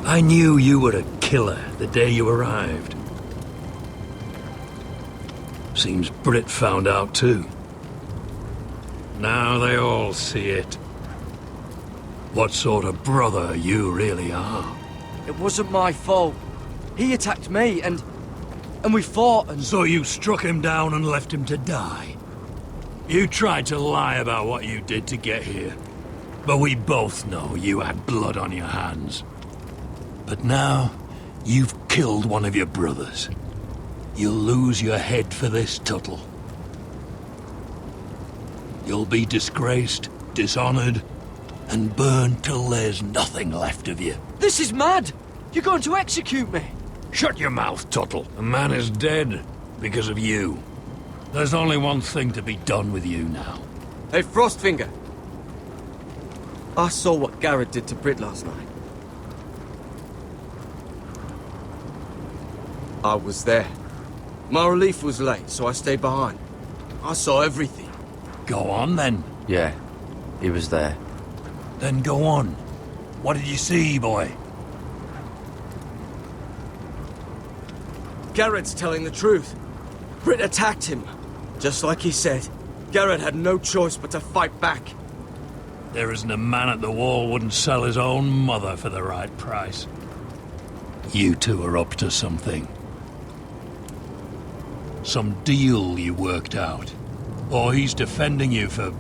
I knew you were a killer the day you arrived. Seems Britt found out too. Now they all see it. What sort of brother you really are. It wasn't my fault. He attacked me and we fought and... So you struck him down and left him to die? You tried to lie about what you did to get here. But we both know you had blood on your hands. But now, you've killed one of your brothers. You'll lose your head for this, Tuttle. You'll be disgraced, dishonored, and burned till there's nothing left of you. This is mad! You're going to execute me! Shut your mouth, Tuttle. The man is dead because of you. There's only one thing to be done with you now. Hey, Frostfinger. I saw what Garrett did to Britt last night. I was there. My relief was late, so I stayed behind. I saw everything. Go on, then. Yeah, he was there. Then go on. What did you see, boy? Garrett's telling the truth. Britt attacked him. Just like he said. Garrett had no choice but to fight back. There isn't a man at the wall wouldn't sell his own mother for the right price. You two are up to something. Some deal you worked out. Or he's defending you for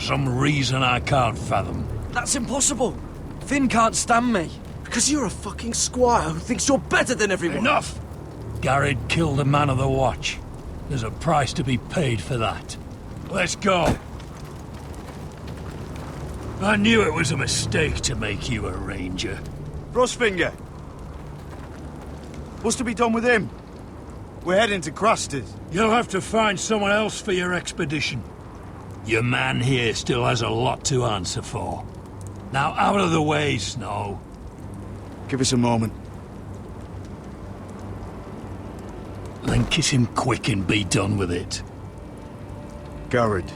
some reason I can't fathom. That's impossible. Finn can't stand me. Because you're a fucking squire who thinks you're better than everyone. Enough! Garrett killed a man of the watch. There's a price to be paid for that. Let's go. I knew it was a mistake to make you a ranger. Frostfinger. What's to be done with him? We're heading to Craster's. You'll have to find someone else for your expedition. Your man here still has a lot to answer for. Now out of the way, Snow. Give us a moment. Then kiss him quick and be done with it. Garrett.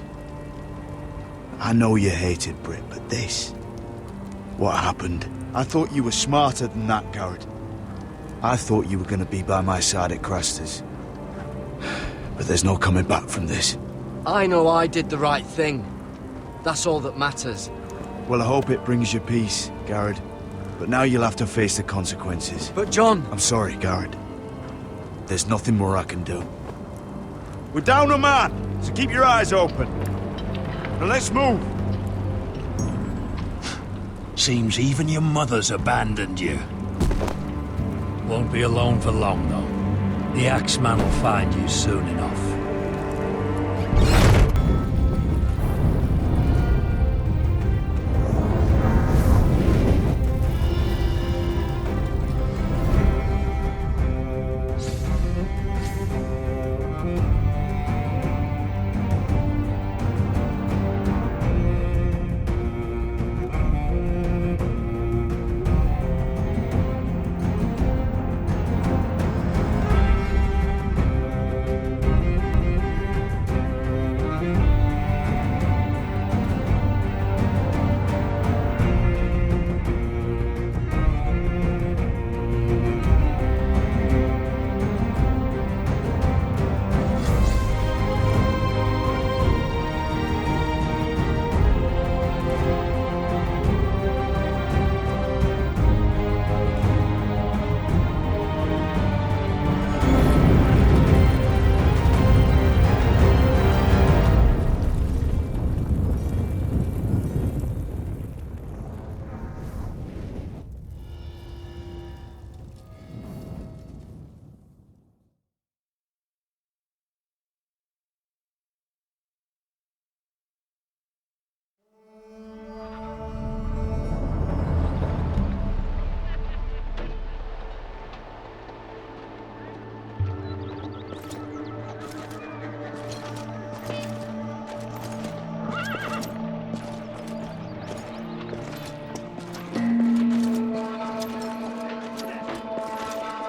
I know you hated Britt, but this... What happened? I thought you were smarter than that, Garrett. I thought you were going to be by my side at Craster's. But there's no coming back from this. I know I did the right thing. That's all that matters. Well, I hope it brings you peace, Garrett. But now you'll have to face the consequences. But John... I'm sorry, Garrett. There's nothing more I can do. We're down a man, so keep your eyes open. Now let's move. Seems even your mother's abandoned you. Won't be alone for long, though. The Axeman will find you soon enough.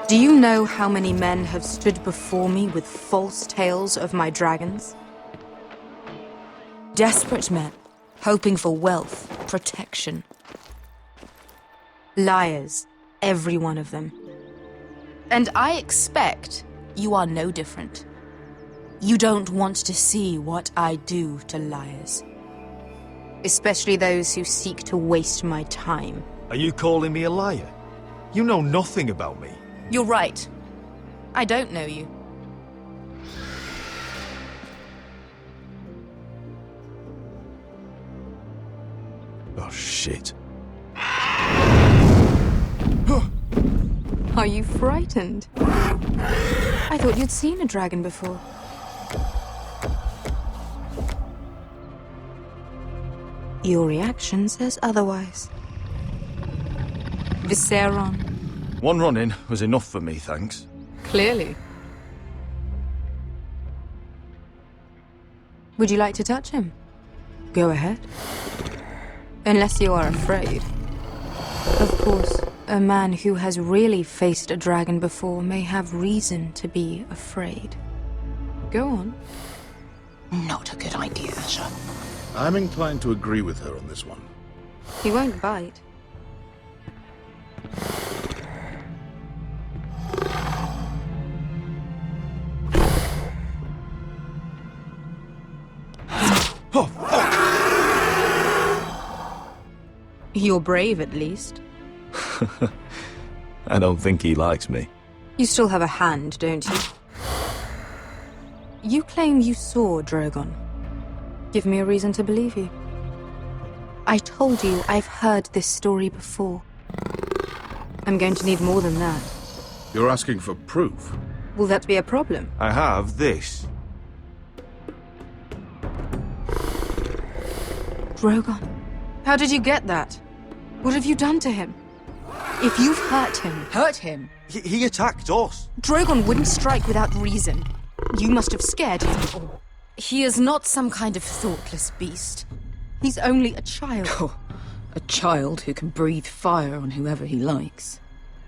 Do you know how many men have stood before me with false tales of my dragons? Desperate men, hoping for wealth, protection. Liars, every one of them. And I expect you are no different. You don't want to see what I do to liars. Especially those who seek to waste my time. Are you calling me a liar? You know nothing about me. You're right. I don't know you. Oh, shit. Are you frightened? I thought you'd seen a dragon before. Your reaction says otherwise. Viseron. One run-in was enough for me, thanks. Clearly. Would you like to touch him? Go ahead. Unless you are afraid. Of course, a man who has really faced a dragon before may have reason to be afraid. Go on. Not a good idea, Asher. I'm inclined to agree with her on this one. He won't bite. Oh, fuck! You're brave, at least. I don't think he likes me. You still have a hand, don't you? You claim you saw Drogon. Give me a reason to believe you. I told you I've heard this story before. I'm going to need more than that. You're asking for proof? Will that be a problem? I have this. Drogon, how did you get that? What have you done to him? If you've hurt him... Hurt him? He attacked us. Drogon wouldn't strike without reason. You must have scared him. Or he is not some kind of thoughtless beast. He's only a child. Oh, a child who can breathe fire on whoever he likes.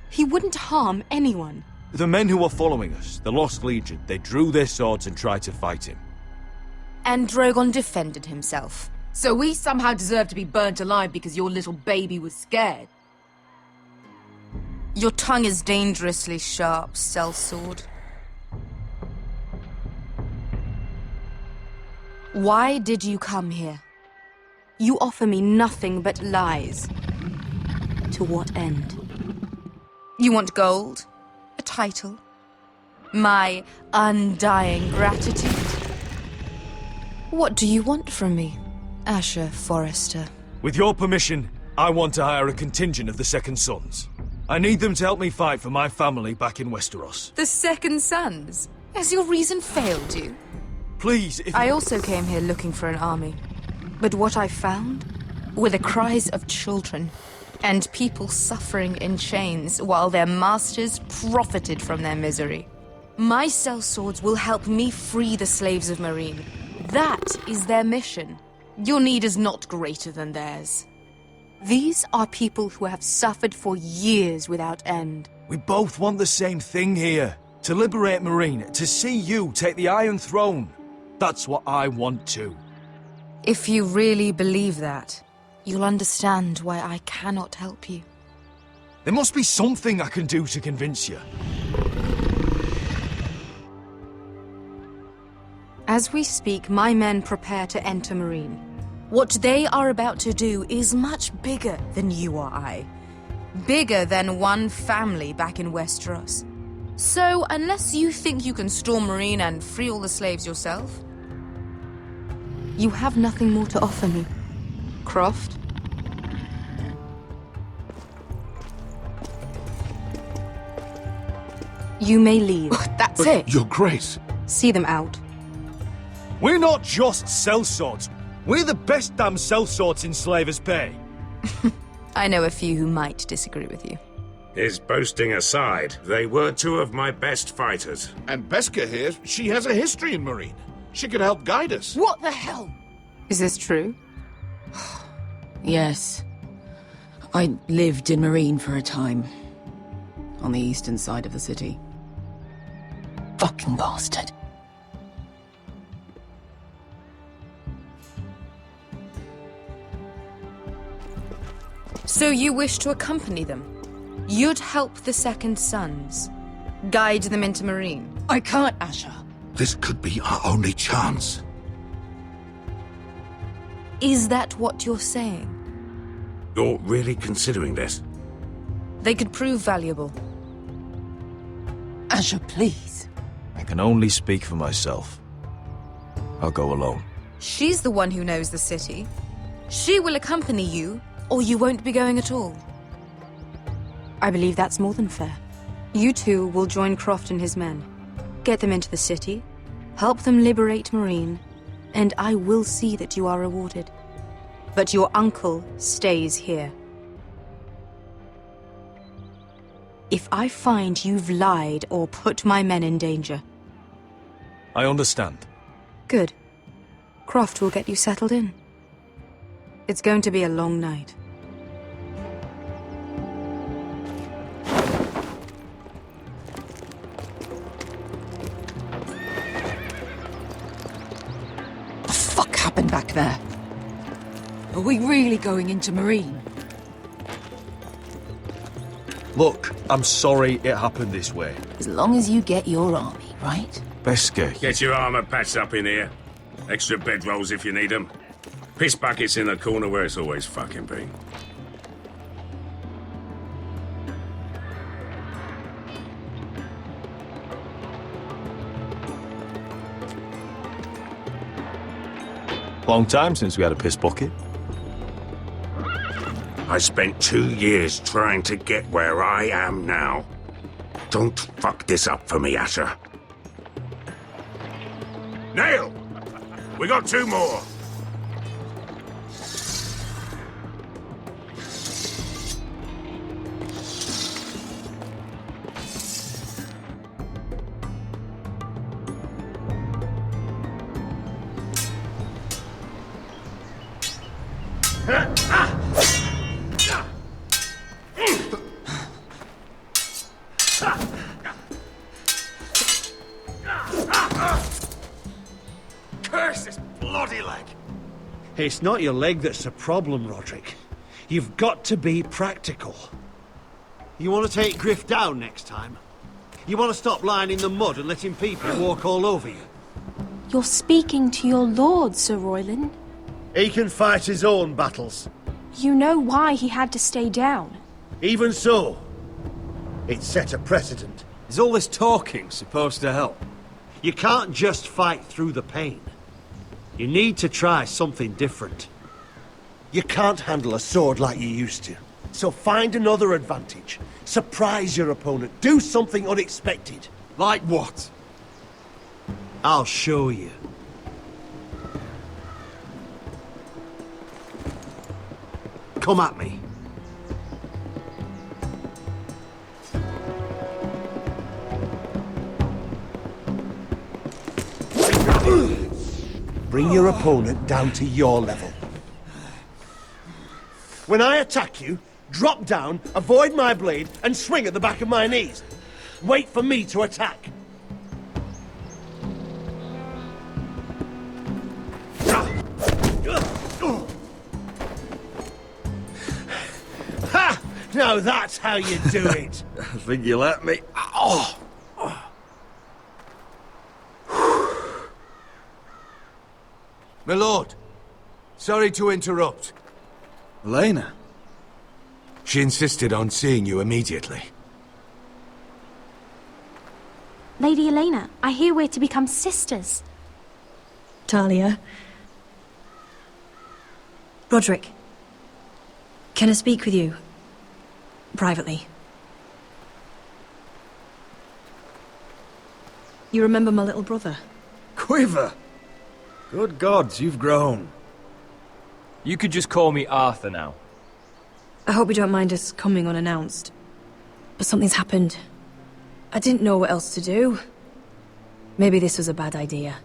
He wouldn't harm anyone. The men who were following us, the Lost Legion, they drew their swords and tried to fight him. And Drogon defended himself. So we somehow deserve to be burnt alive because your little baby was scared? Your tongue is dangerously sharp, sellsword. Why did you come here? You offer me nothing but lies. To what end? You want gold? A title? My undying gratitude? What do you want from me, Asher Forrester? With your permission, I want to hire a contingent of the Second Sons. I need them to help me fight for my family back in Westeros. The Second Sons? Has your reason failed you? Please, if... I also came here looking for an army. But what I found were the cries of children and people suffering in chains while their masters profited from their misery. My sellswords will help me free the slaves of Meereen. That is their mission. Your need is not greater than theirs. These are people who have suffered for years without end. We both want the same thing here. To liberate Meereen, to see you take the Iron Throne. That's what I want too. If you really believe that, you'll understand why I cannot help you. There must be something I can do to convince you. As we speak, my men prepare to enter Meereen. What they are about to do is much bigger than you or I. Bigger than one family back in Westeros. So, unless you think you can storm Meereen and free all the slaves yourself, you have nothing more to offer me, Croft. You may leave. That's But it. Your Grace. See them out. We're not just sellswords. We're the best damn sellswords in Slavers' Bay. I know a few who might disagree with you. His boasting aside, they were two of my best fighters. And Beska here, she has a history in Meereen. She could help guide us. What the hell? Is this true? Yes. I lived in Meereen for a time. On the eastern side of the city. Fucking bastard. So you wish to accompany them? You'd help the Second Sons. Guide them into Meereen. I can't, Asher. This could be our only chance. Is that what you're saying? You're really considering this? They could prove valuable. Asher, please. I can only speak for myself. I'll go alone. She's the one who knows the city. She will accompany you, or you won't be going at all. I believe that's more than fair. You two will join Croft and his men. Get them into the city, help them liberate Meereen, and I will see that you are rewarded. But your uncle stays here. If I find you've lied or put my men in danger... I understand. Good. Croft will get you settled in. It's going to be a long night. What the fuck happened back there? Are we really going into Meereen? Look, I'm sorry it happened this way. As long as you get your army, right? Beskay. Get your armor patched up in here. Extra bedrolls if you need them. Piss buckets in the corner where it's always fucking been. Long time since we had a piss bucket. I spent 2 years trying to get where I am now. Don't fuck this up for me, Asher. Nail! We got 2 more! It's not your leg that's the problem, Rodrik. You've got to be practical. You want to take Griff down next time? You want to stop lying in the mud and letting people walk all over you? You're speaking to your lord, Sir Royland. He can fight his own battles. You know why he had to stay down. Even so, it set a precedent. Is all this talking supposed to help? You can't just fight through the pain. You need to try something different. You can't handle a sword like you used to. So find another advantage. Surprise your opponent. Do something unexpected. Like what? I'll show you. Come at me. Bring your opponent down to your level. When I attack you, drop down, avoid my blade, and swing at the back of my knees. Wait for me to attack. Ha! Now that's how you do it. I think you let me. Oh! My lord, sorry to interrupt. Elena? She insisted on seeing you immediately. Lady Elena, I hear we're to become sisters. Talia. Rodrik. Can I speak with you? Privately. You remember my little brother? Quiver! Good gods, you've grown. You could just call me Arthur now. I hope you don't mind us coming unannounced. But something's happened. I didn't know what else to do. Maybe this was a bad idea.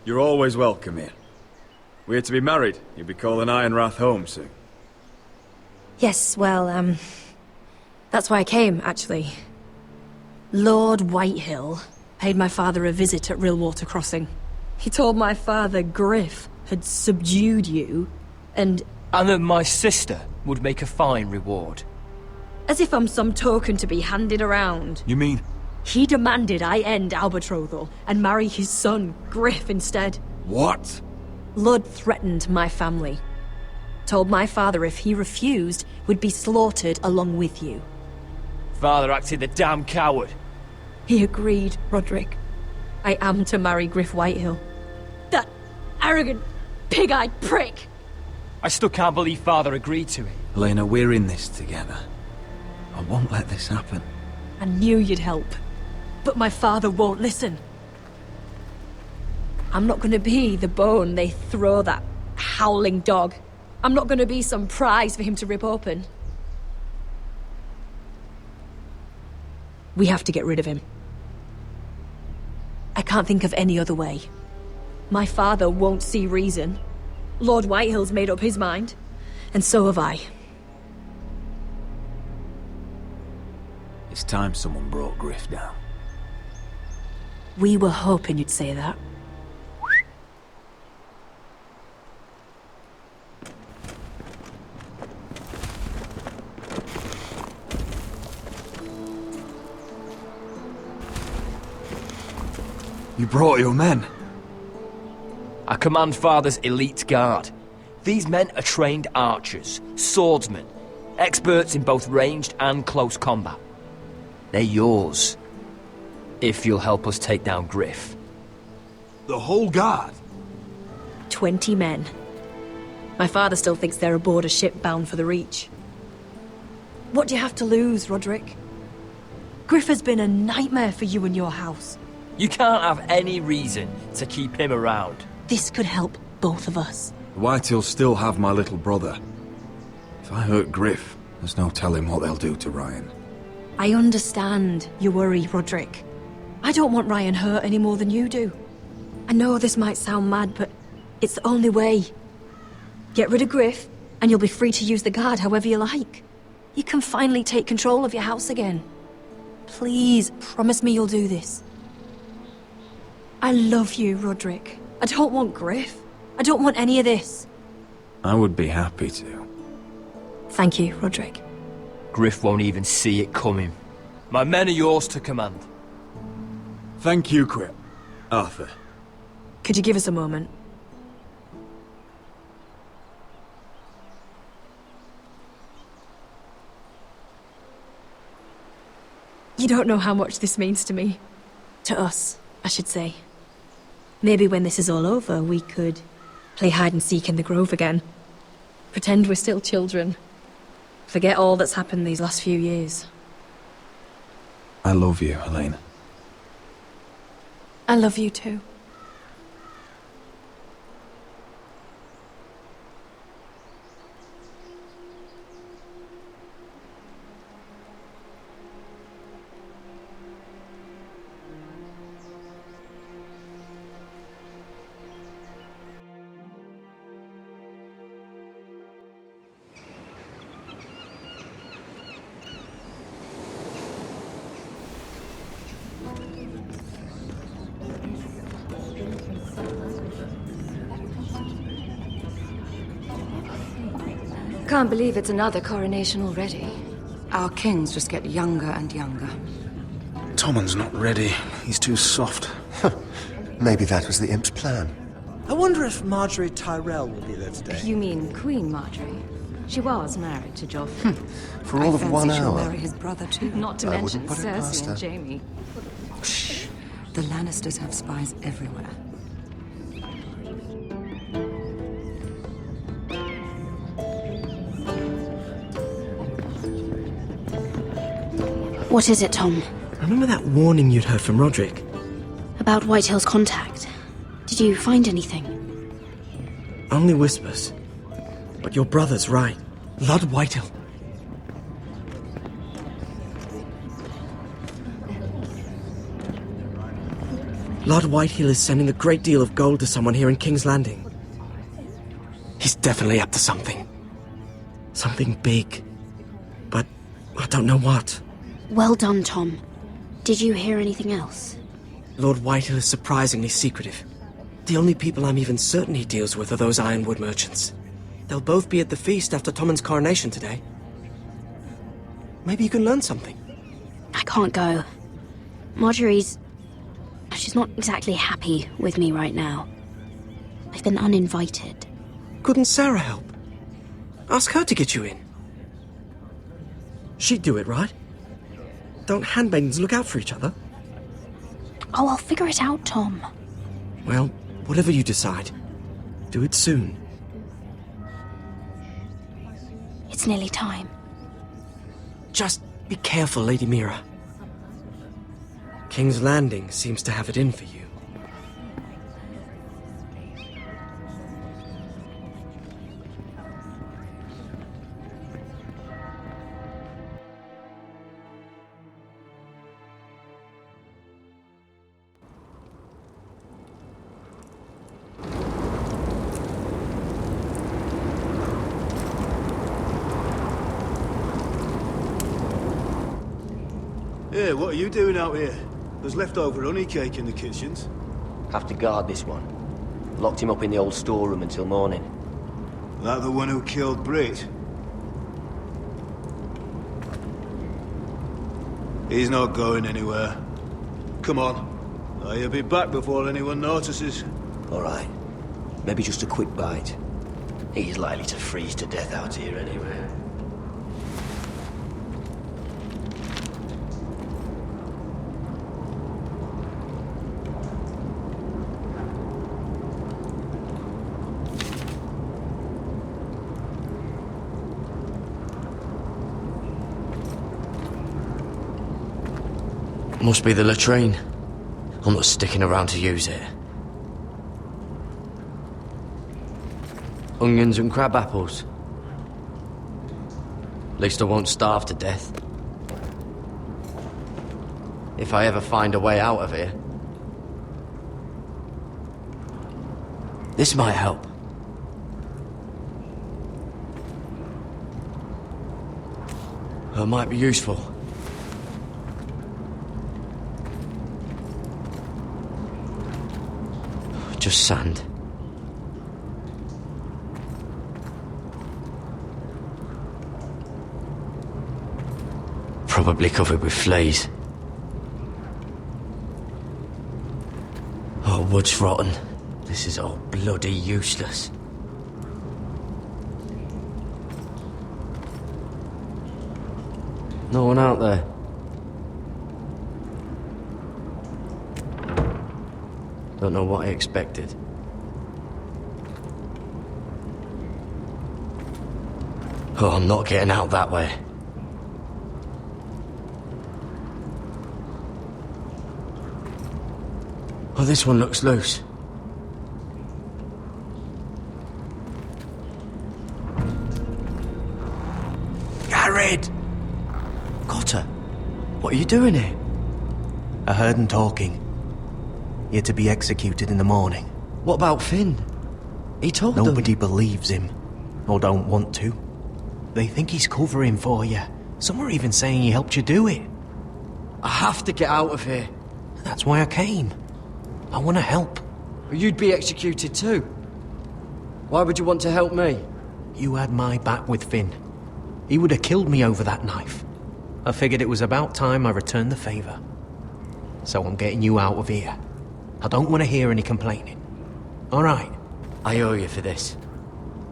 You're always welcome here. We're to be married. You'll be calling Ironrath home soon. Yes, well, that's why I came, actually. Lord Whitehill paid my father a visit at Rillwater Crossing. He told my father Griff had subdued you, and... And that my sister would make a fine reward. As if I'm some token to be handed around. You mean? He demanded I end our betrothal and marry his son, Griff, instead. What? Lud threatened my family. Told my father if he refused, we'd be slaughtered along with you. Father acted the damn coward. He agreed, Rodrik. I am to marry Griff Whitehill. That arrogant, pig-eyed prick! I still can't believe Father agreed to it. Elena, we're in this together. I won't let this happen. I knew you'd help. But my father won't listen. I'm not gonna be the bone they throw that howling dog. I'm not gonna be some prize for him to rip open. We have to get rid of him. I can't think of any other way. My father won't see reason. Lord Whitehill's made up his mind. And so have I. It's time someone brought Griff down. We were hoping you'd say that. You brought your men? I command Father's elite guard. These men are trained archers, swordsmen, experts in both ranged and close combat. They're yours, if you'll help us take down Griff. The whole guard? 20 men. My father still thinks they're aboard a ship bound for the Reach. What do you have to lose, Rodrik? Griff has been a nightmare for you and your house. You can't have any reason to keep him around. This could help both of us. The Whitehills still have my little brother. If I hurt Griff, there's no telling what they'll do to Ryan. I understand your worry, Rodrik. I don't want Ryan hurt any more than you do. I know this might sound mad, but it's the only way. Get rid of Griff, and you'll be free to use the guard however you like. You can finally take control of your house again. Please, promise me you'll do this. I love you, Rodrik. I don't want Griff. I don't want any of this. I would be happy to. Thank you, Rodrik. Griff won't even see it coming. My men are yours to command. Thank you, Quip. Arthur. Could you give us a moment? You don't know how much this means to me. To us, I should say. Maybe when this is all over, we could play hide and seek in the grove again. Pretend we're still children. Forget all that's happened these last few years. I love you, Elena. I love you too. Can't believe it's another coronation already. Our kings just get younger and younger. Tommen's not ready. He's too soft. Maybe that was the imp's plan. I wonder if Marjorie Tyrell will be there today. You mean Queen Marjorie? She was married to Joffrey. For all of 1 she'll hour. marry his brother too. Not to I mention wouldn't put it past Cersei her. and Jaime. Shh. The Lannisters have spies everywhere. What is it, Tom? Remember that warning you'd heard from Rodrik? About Whitehill's contact. Did you find anything? Only whispers. But your brother's right. Lord Whitehill. Lord Whitehill is sending a great deal of gold to someone here in King's Landing. He's definitely up to something. Something big. But I don't know what. Well done, Tom. Did you hear anything else? Lord Whitehill is surprisingly secretive. The only people I'm even certain he deals with are those ironwood merchants. They'll both be at the feast after Tommen's coronation today. Maybe you can learn something. I can't go. She's not exactly happy with me right now. I've been uninvited. Couldn't Sarah help? Ask her to get you in. She'd do it, right? Don't handmaidens look out for each other? Oh, I'll figure it out, Tom. Well, whatever you decide, do it soon. It's nearly time. Just be careful, Lady Mira. King's Landing seems to have it in for you. Hey, what are you doing out here? There's leftover honey cake in the kitchens. Have to guard this one. Locked him up in the old storeroom until morning. That the one who killed Britt? He's not going anywhere. Come on. He'll be back before anyone notices. All right. Maybe just a quick bite. He's likely to freeze to death out here anyway. Must be the latrine. I'm not sticking around to use it. Onions and crab apples. At least I won't starve to death. If I ever find a way out of here. This might help. It might be useful. Just sand. Probably covered with fleas. Oh, wood's rotten. This is all bloody useless. No one out there. Don't know what I expected. Oh, I'm not getting out that way. Oh, this one looks loose. Garrett! Cotter, what are you doing here? I heard him talking. You're to be executed in the morning. What about Finn? He told them. Nobody believes him, or don't want to. They think he's covering for you. Some are even saying he helped you do it. I have to get out of here. That's why I came. I want to help. You'd be executed too. Why would you want to help me? You had my back with Finn. He would have killed me over that knife. I figured it was about time I returned the favour. So I'm getting you out of here. I don't want to hear any complaining. All right? I owe you for this.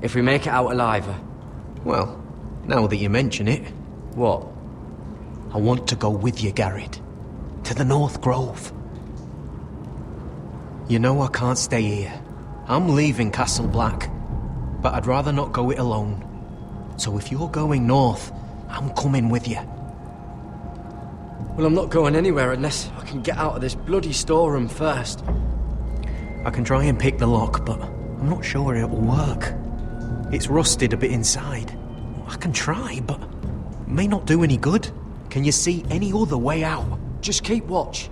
If we make it out alive... Well, now that you mention it... What? I want to go with you, Garrett. To the North Grove. You know I can't stay here. I'm leaving Castle Black. But I'd rather not go it alone. So if you're going north, I'm coming with you. Well, I'm not going anywhere unless I can get out of this bloody storeroom first. I can try and pick the lock, but I'm not sure it will work. It's rusted a bit inside. I can try, but it may not do any good. Can you see any other way out? Just keep watch.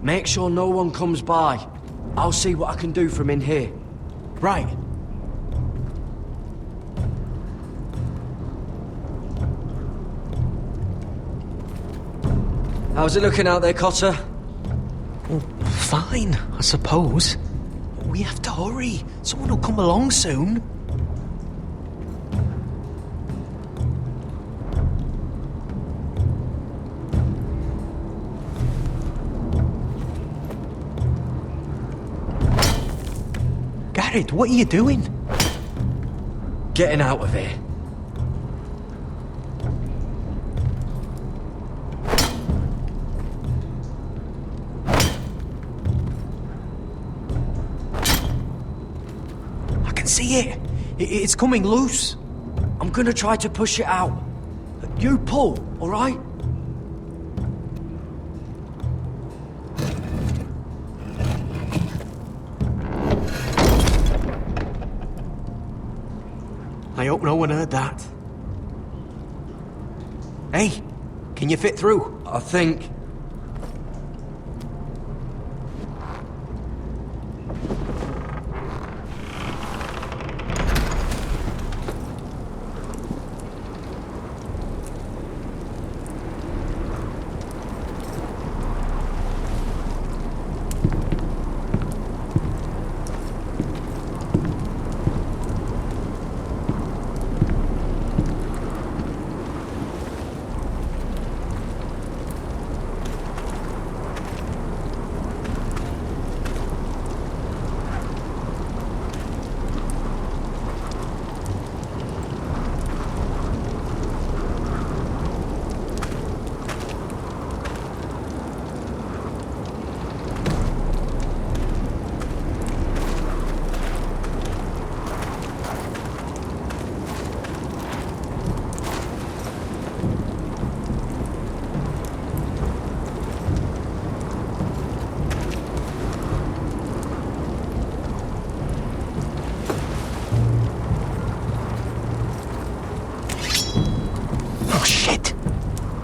Make sure no one comes by. I'll see what I can do from in here. Right. How's it looking out there, Cotter? Well, fine, I suppose. We have to hurry. Someone will come along soon. Garrett, what are you doing? Getting out of here. I can see it. It's coming loose. I'm gonna try to push it out. You pull, all right? I hope no one heard that. Hey, can you fit through? I think.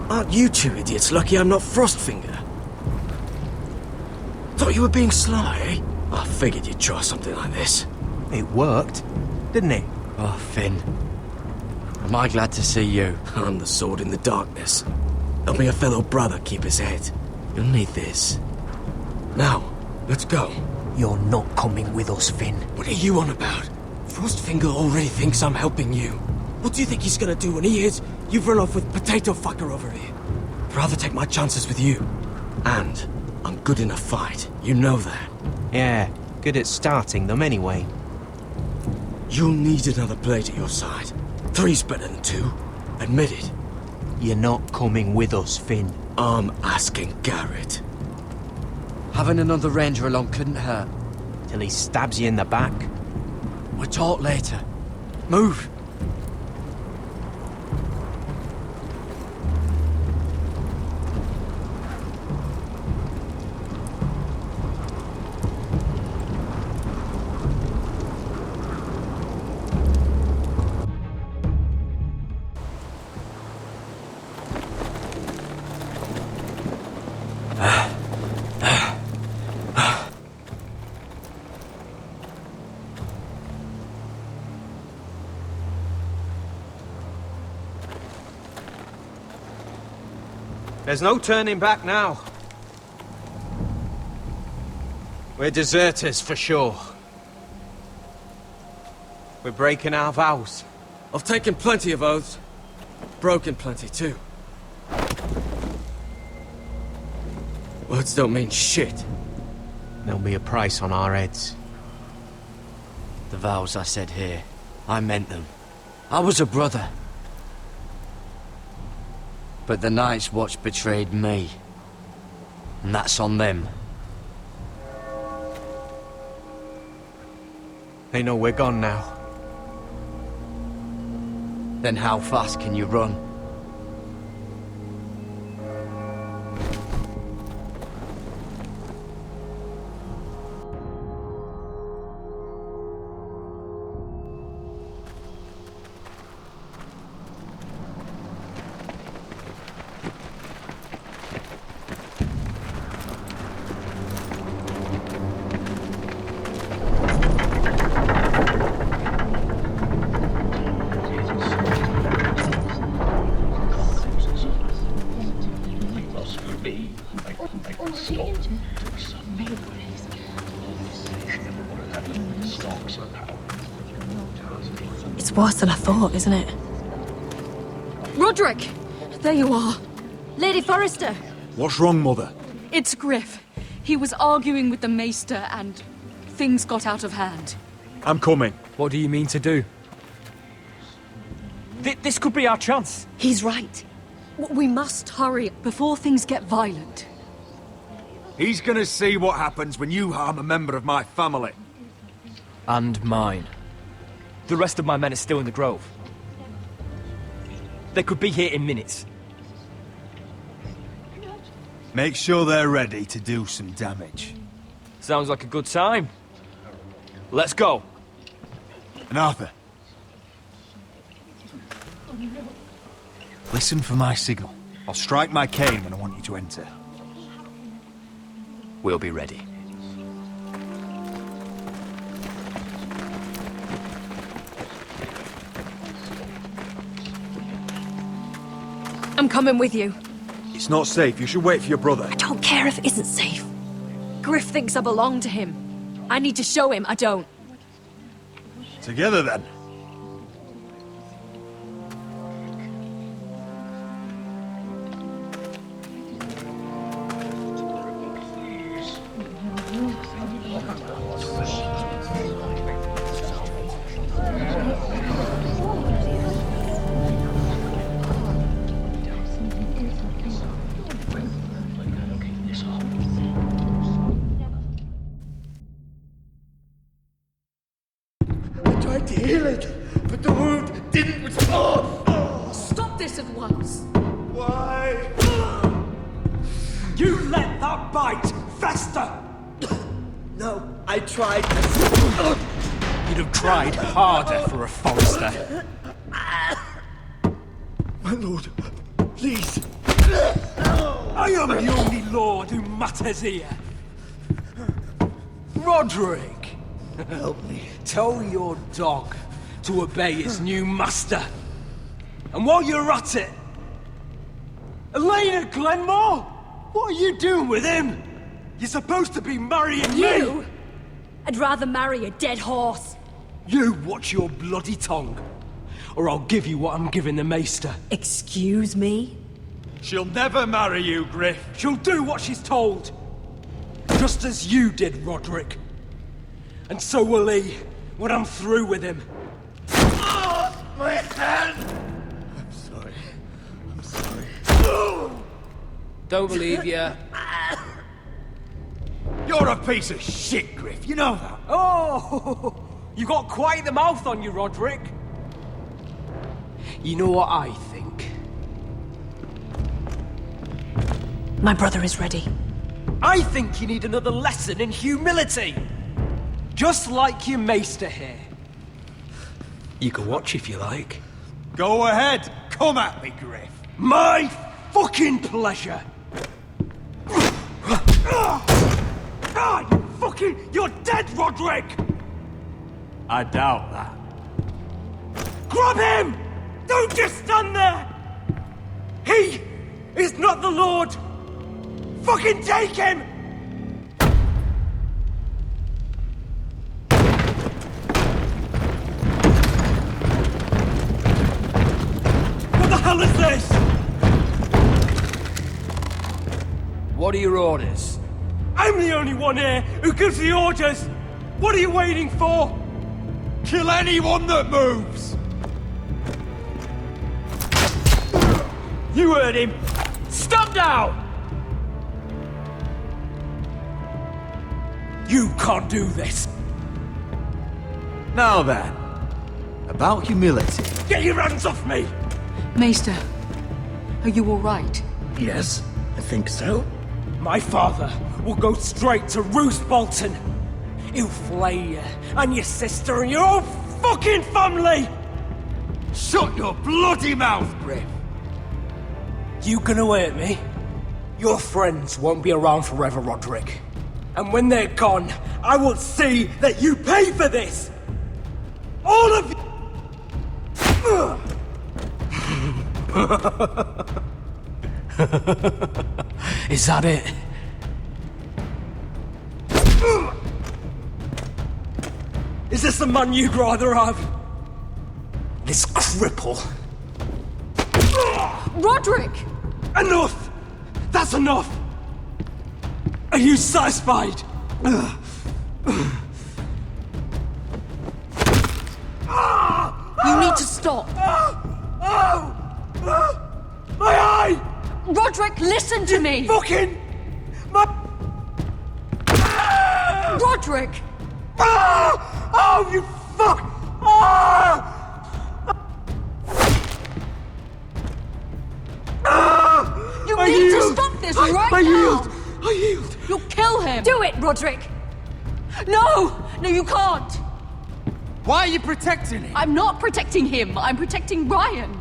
Aren't you two idiots lucky I'm not Frostfinger? Thought you were being sly, eh? I figured you'd try something like this. It worked, didn't it? Oh, Finn. Am I glad to see you? I'm the sword in the darkness. Helping a fellow brother keep his head. You'll need this. Now, let's go. You're not coming with us, Finn. What are you on about? Frostfinger already thinks I'm helping you. What do you think he's gonna do when he hears you've run off with Potato Fucker over here? I'd rather take my chances with you. And I'm good in a fight. You know that. Yeah, good at starting them anyway. You'll need another blade at your side. 3's better than 2. Admit it. You're not coming with us, Finn. I'm asking Garrett. Having another ranger along couldn't hurt. Till he stabs you in the back. We'll talk later. Move. There's no turning back now. We're deserters for sure. We're breaking our vows. I've taken plenty of oaths. Broken plenty too. Words don't mean shit. There'll be a price on our heads. The vows I said here, I meant them. I was a brother. But the Night's Watch betrayed me. And that's on them. They know we're gone now. Then how fast can you run? It's worse than I thought, isn't it? Roderick! There you are. Lady Forrester! What's wrong, Mother? It's Griff. He was arguing with the Maester and things got out of hand. I'm coming. What do you mean to do? This could be our chance. He's right. We must hurry before things get violent. He's gonna see what happens when you harm a member of my family. And mine. The rest of my men are still in the grove. They could be here in minutes. Make sure they're ready to do some damage. Sounds like a good time. Let's go. And Arthur. Listen for my signal. I'll strike my cane when I want you to enter. We'll be ready. I'm coming with you. It's not safe. You should wait for your brother. I don't care if it isn't safe. Griff thinks I belong to him. I need to show him I don't. Together, then. Stop this at once. Why? You let that bite fester! No, I tried. You'd have tried harder for a Forester. My lord, please. I am the only lord who matters here. Rodrik! Help me. Tell your dog to obey his new master. And while you're at it, Elena Glenmore, what are you doing with him? You're supposed to be marrying You? me. I'd rather marry a dead horse. You watch your bloody tongue, or I'll give you what I'm giving the maester. Excuse me? She'll never marry you, Griff. She'll do what she's told. Just as you did, Rodrik. And so will he, when I'm through with him. Oh, my hand! I'm sorry. I'm sorry. Don't believe ya. You're a piece of shit, Griff. You know that. Oh, you got quite the mouth on you, Rodrik. You know what I think? My brother is ready. I think you need another lesson in humility. Just like your maester here. You can watch if you like. Go ahead. Come at me, Griff. My fucking pleasure. You're dead, Rodrik! I doubt that. Grab him! Don't just stand there! He is not the Lord! Fucking take him! What the hell is this? What are your orders? I'm the only one here who gives the orders! What are you waiting for? Kill anyone that moves! You heard him! Stop now! You can't do this! Now then, about humility. Get your hands off me! Maester, are you all right? Yes, I think so. My father will go straight to Roose Bolton. He'll flay you, and your sister, and your whole fucking family! Shut your bloody mouth, Griff! You gonna hurt me? Your friends won't be around forever, Rodrik. And when they're gone, I will see that you pay for this! All of you! Is that it? Is this the man you'd rather have? This cripple? Rodrik! Enough! That's enough! Are you satisfied? need to stop. My eye! Rodrik, listen to me! Fucking... My... Rodrik! Oh, you fuck! You need to stop this right now! I yield! You'll kill him! Do it, Rodrik! No! No, you can't! Why are you protecting him? I'm not protecting him, I'm protecting Ryan!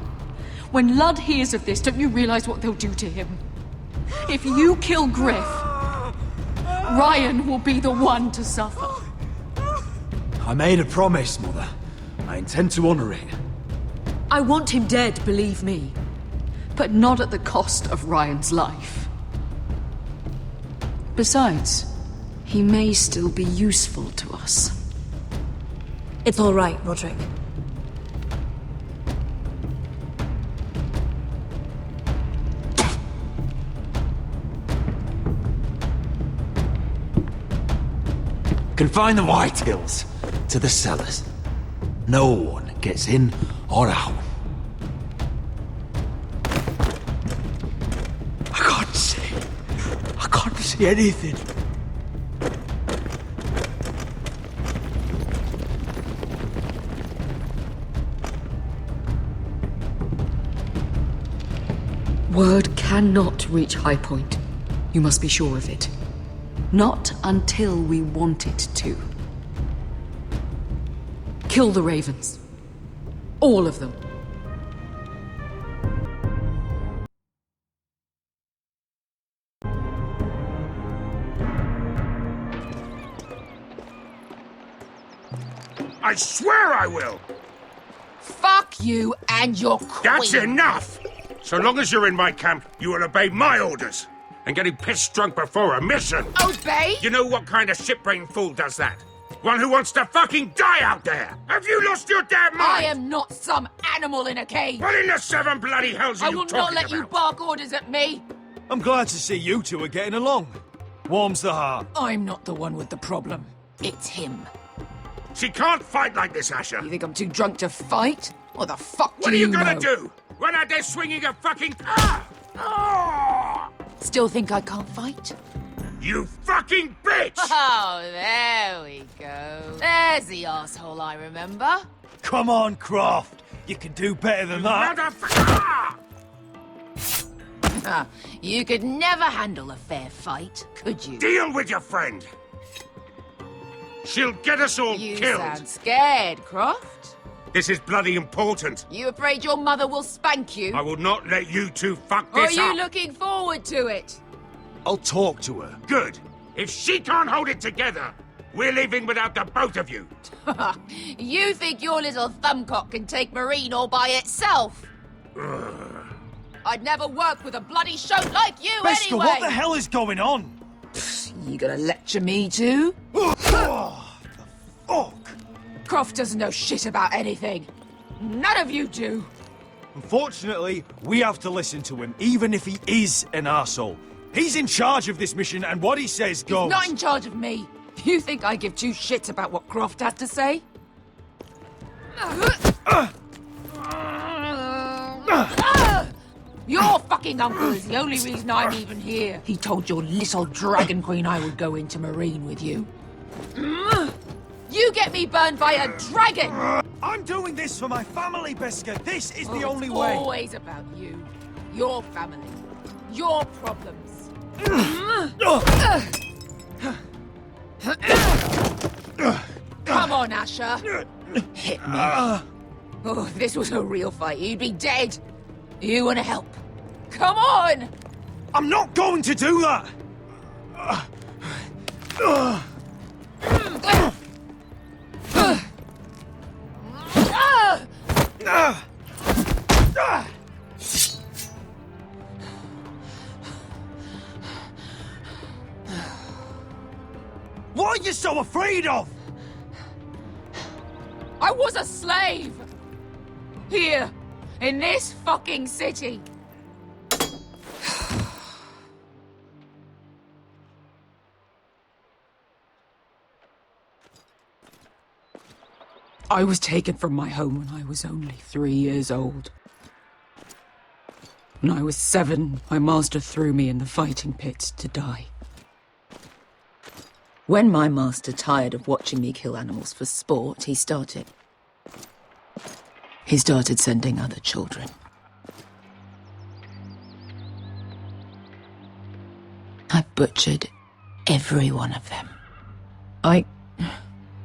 When Ludd hears of this, don't you realize what they'll do to him? If you kill Griff, Ryan will be the one to suffer. I made a promise, Mother. I intend to honor it. I want him dead, believe me. But not at the cost of Ryan's life. Besides, he may still be useful to us. It's all right, Rodrik. Confine the Whitehills to the cellars. No one gets in or out. I can't see anything. Word cannot reach High Point. You must be sure of it. Not until we want it to. Kill the ravens. All of them. I swear I will! Fuck you and your queen. That's enough! So long as you're in my camp, you will obey my orders. And getting pissed drunk before a mission. Obey? You know what kind of shit-brained fool does that? One who wants to fucking die out there! Have you lost your damn mind? I am not some animal in a cage. What in the seven bloody hells are I you will talking not let you about? bark orders at me. I'm glad to see you two are getting along. Warms the heart. I'm not the one with the problem. It's him. She can't fight like this, Asher. You think I'm too drunk to fight? What the fuck What do are you know? gonna do? Run out there swinging a fucking... Ah! Ah! Still think I can't fight? You fucking bitch! Oh, there we go. There's the asshole I remember. Come on, Croft. You can do better than that. Ah, you could never handle a fair fight, could you? Deal with your friend. She'll get us all You killed. sound scared, Croft. This is bloody important. You afraid your mother will spank you? I will not let you two fuck Or are this you up. looking forward to it? I'll talk to her. Good. If she can't hold it together, we're leaving without the both of you. You think your little thumbcock can take Marine all by itself? I'd never work with a bloody shote like you Beskar, anyway! what the hell is going on? You gonna lecture me too? Fuck! Croft doesn't know shit about anything. None of you do. Unfortunately, we have to listen to him, even if he is an arsehole. He's in charge of this mission, and what he says goes. He's not in charge of me. You think I give two shits about what Croft has to say? Your fucking uncle is the only reason I'm even here. He told your little dragon queen I would go into Marine with you. You get me burned by a dragon! I'm doing this for my family, Beskar. This is the only it's way. Always about you, your family, your problems. Come on, Asher. Hit me. Oh, if this was a real fight, you'd be dead. You want to help? Come on! I'm not going to do that! What are you so afraid of? I was a slave! Here, in this fucking city. I was taken from my home when I was only 3 years old. When I was 7, my master threw me in the fighting pit to die. When my master tired of watching me kill animals for sport, he started sending other children. I butchered every one of them.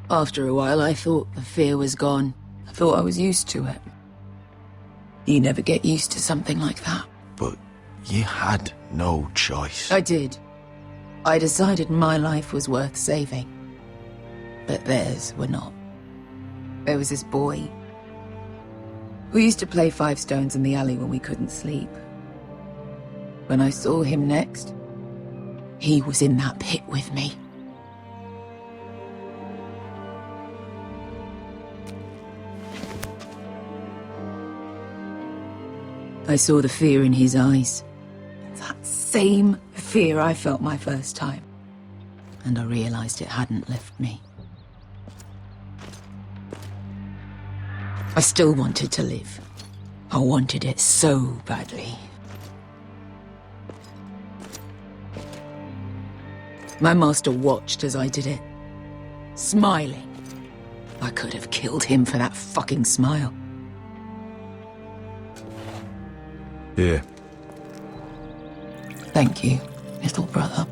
After a while, I thought the fear was gone. I thought I was used to it. You never get used to something like that. But you had no choice. I did. I decided my life was worth saving. But theirs were not. There was this boy. We used to play 5 stones in the alley when we couldn't sleep. When I saw him next, he was in that pit with me. I saw the fear in his eyes. That same fear I felt my first time. And I realized it hadn't left me. I still wanted to live. I wanted it so badly. My master watched as I did it, smiling. I could have killed him for that fucking smile. Here. Thank you, little brother.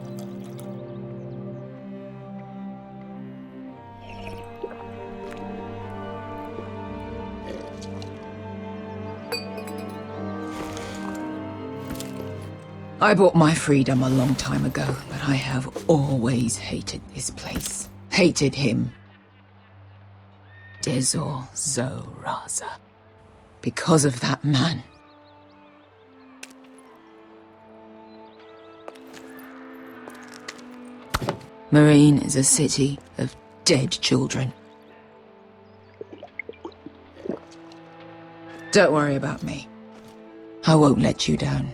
I bought my freedom a long time ago, but I have always hated this place. Hated him. Dezor Zoraza. Because of that man. Meereen is a city of dead children. Don't worry about me. I won't let you down.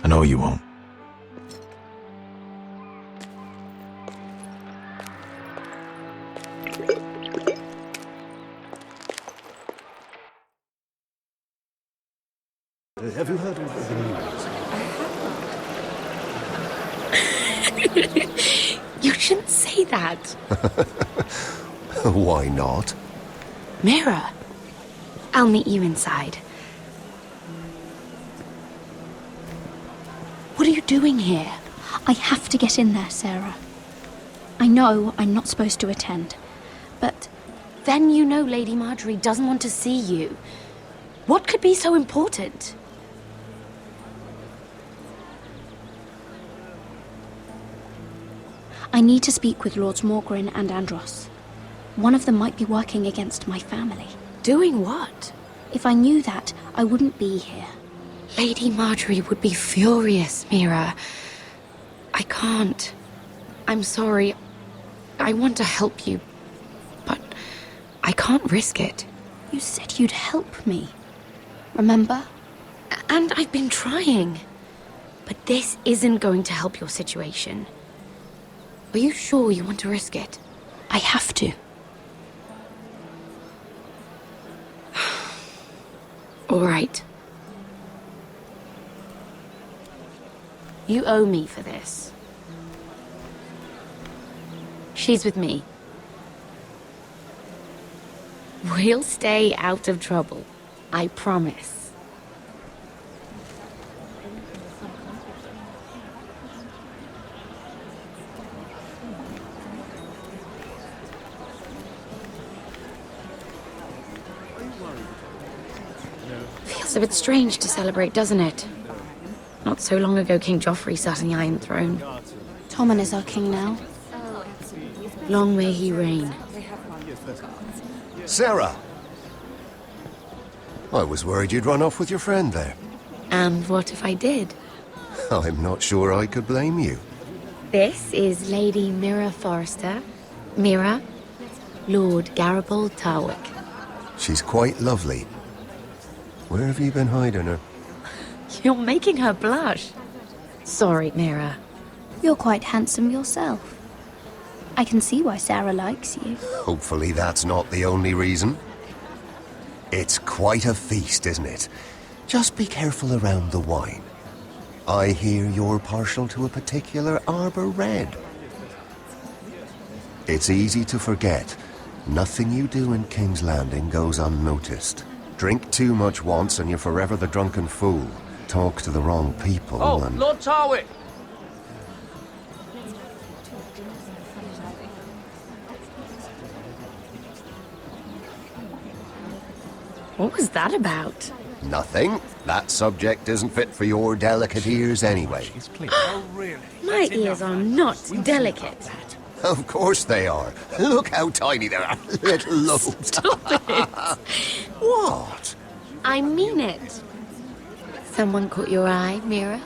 I know you won't. Have you heard of the news? You shouldn't say that. Why not? Mira, I'll meet you inside. What are you doing here? I have to get in there, Sarah. I know I'm not supposed to attend, but... Then you know Lady Marjorie doesn't want to see you. What could be so important? I need to speak with Lords Morgrin and Andros. One of them might be working against my family. Doing what? If I knew that, I wouldn't be here. Lady Marjorie would be furious, Mira. I can't. I'm sorry. I want to help you, but I can't risk it. You said you'd help me. Remember? And I've been trying. But this isn't going to help your situation. Are you sure you want to risk it? I have to. All right. You owe me for this. She's with me. We'll stay out of trouble. I promise. Feels a bit strange to celebrate, doesn't it? Not so long ago, King Joffrey sat on the Iron Throne. Tommen is our king now. Long may he reign. Sarah! I was worried you'd run off with your friend there. And what if I did? I'm not sure I could blame you. This is Lady Mira Forrester. Mira, Lord Garibald Tarwick. She's quite lovely. Where have you been hiding her? You're making her blush. Sorry, Mira. You're quite handsome yourself. I can see why Sarah likes you. Hopefully that's not the only reason. It's quite a feast, isn't it? Just be careful around the wine. I hear you're partial to a particular Arbor Red. It's easy to forget. Nothing you do in King's Landing goes unnoticed. Drink too much once and you're forever the drunken fool. Talk to the wrong people and... Lord Tarwick! What was that about? Nothing. That subject isn't fit for your delicate ears anyway. My ears are not delicate. Of course they are. Look how tiny they are. Little lobes. Stop it. What? I mean it. Someone caught your eye, Mira?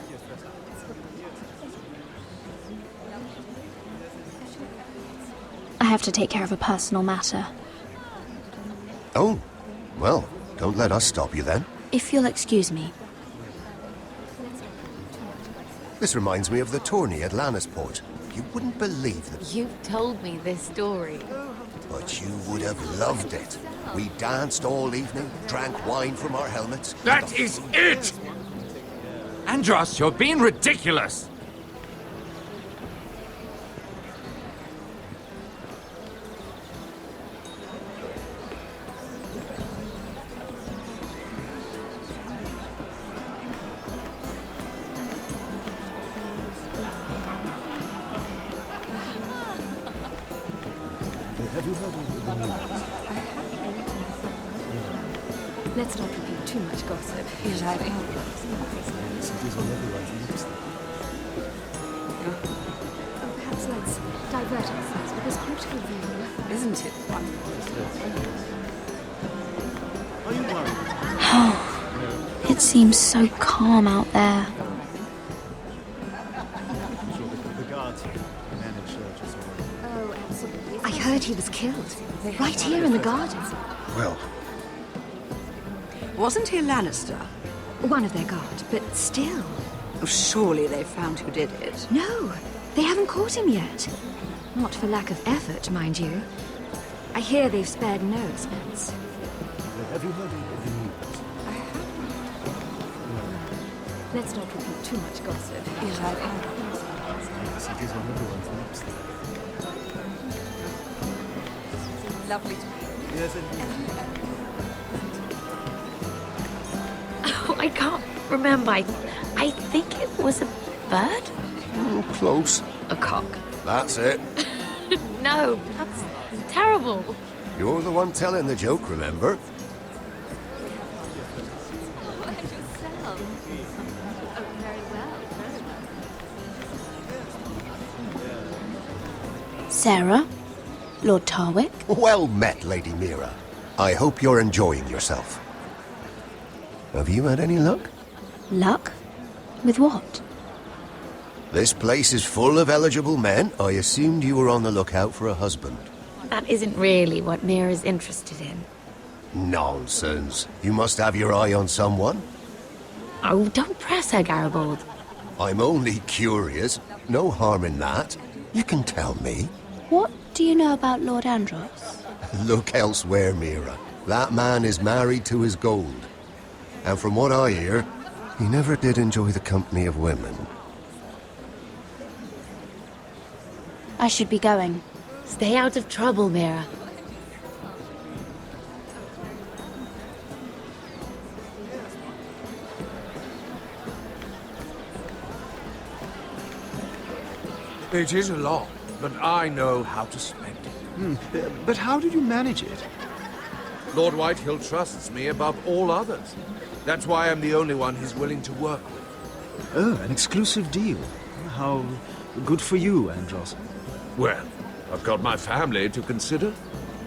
I have to take care of a personal matter. Oh, well, don't let us stop you then. If you'll excuse me. This reminds me of the tourney at Lannisport. You wouldn't believe that. You've told me this story. But you would have loved it. We danced all evening, drank wine from our helmets. That is it! Andros, you're being ridiculous! Let's not repeat too much gossip. Perhaps let's divert ourselves with this beautiful view. Isn't it wonderful? It seems so calm out there. I heard he was killed. Right here in the garden. Well... Wasn't he a Lannister? One of their guard, but still. Oh, surely they found who did it. No, they haven't caught him yet. Not for lack of effort, mind you. I hear they've spared no expense. Have you heard of the news? Let's not repeat too much gossip. Lovely to meet you. Yes, indeed. Oh, I can't remember. I think it was a bird? Close. A cock. That's it. No, that's terrible. You're the one telling the joke, remember? Sarah? Lord Tarwick? Well met, Lady Mira. I hope you're enjoying yourself. Have you had any luck? Luck? With what? This place is full of eligible men. I assumed you were on the lookout for a husband. That isn't really what Mira's interested in. Nonsense. You must have your eye on someone. Oh, don't press her, Garibald. I'm only curious. No harm in that. You can tell me. What do you know about Lord Andros? Look elsewhere, Mira. That man is married to his gold. And from what I hear, he never did enjoy the company of women. I should be going. Stay out of trouble, Mira. It is a lot, but I know how to spend it. But how did you manage it? Lord Whitehill trusts me above all others. That's why I'm the only one he's willing to work with. Oh, an exclusive deal. How good for you, Andros. Well, I've got my family to consider.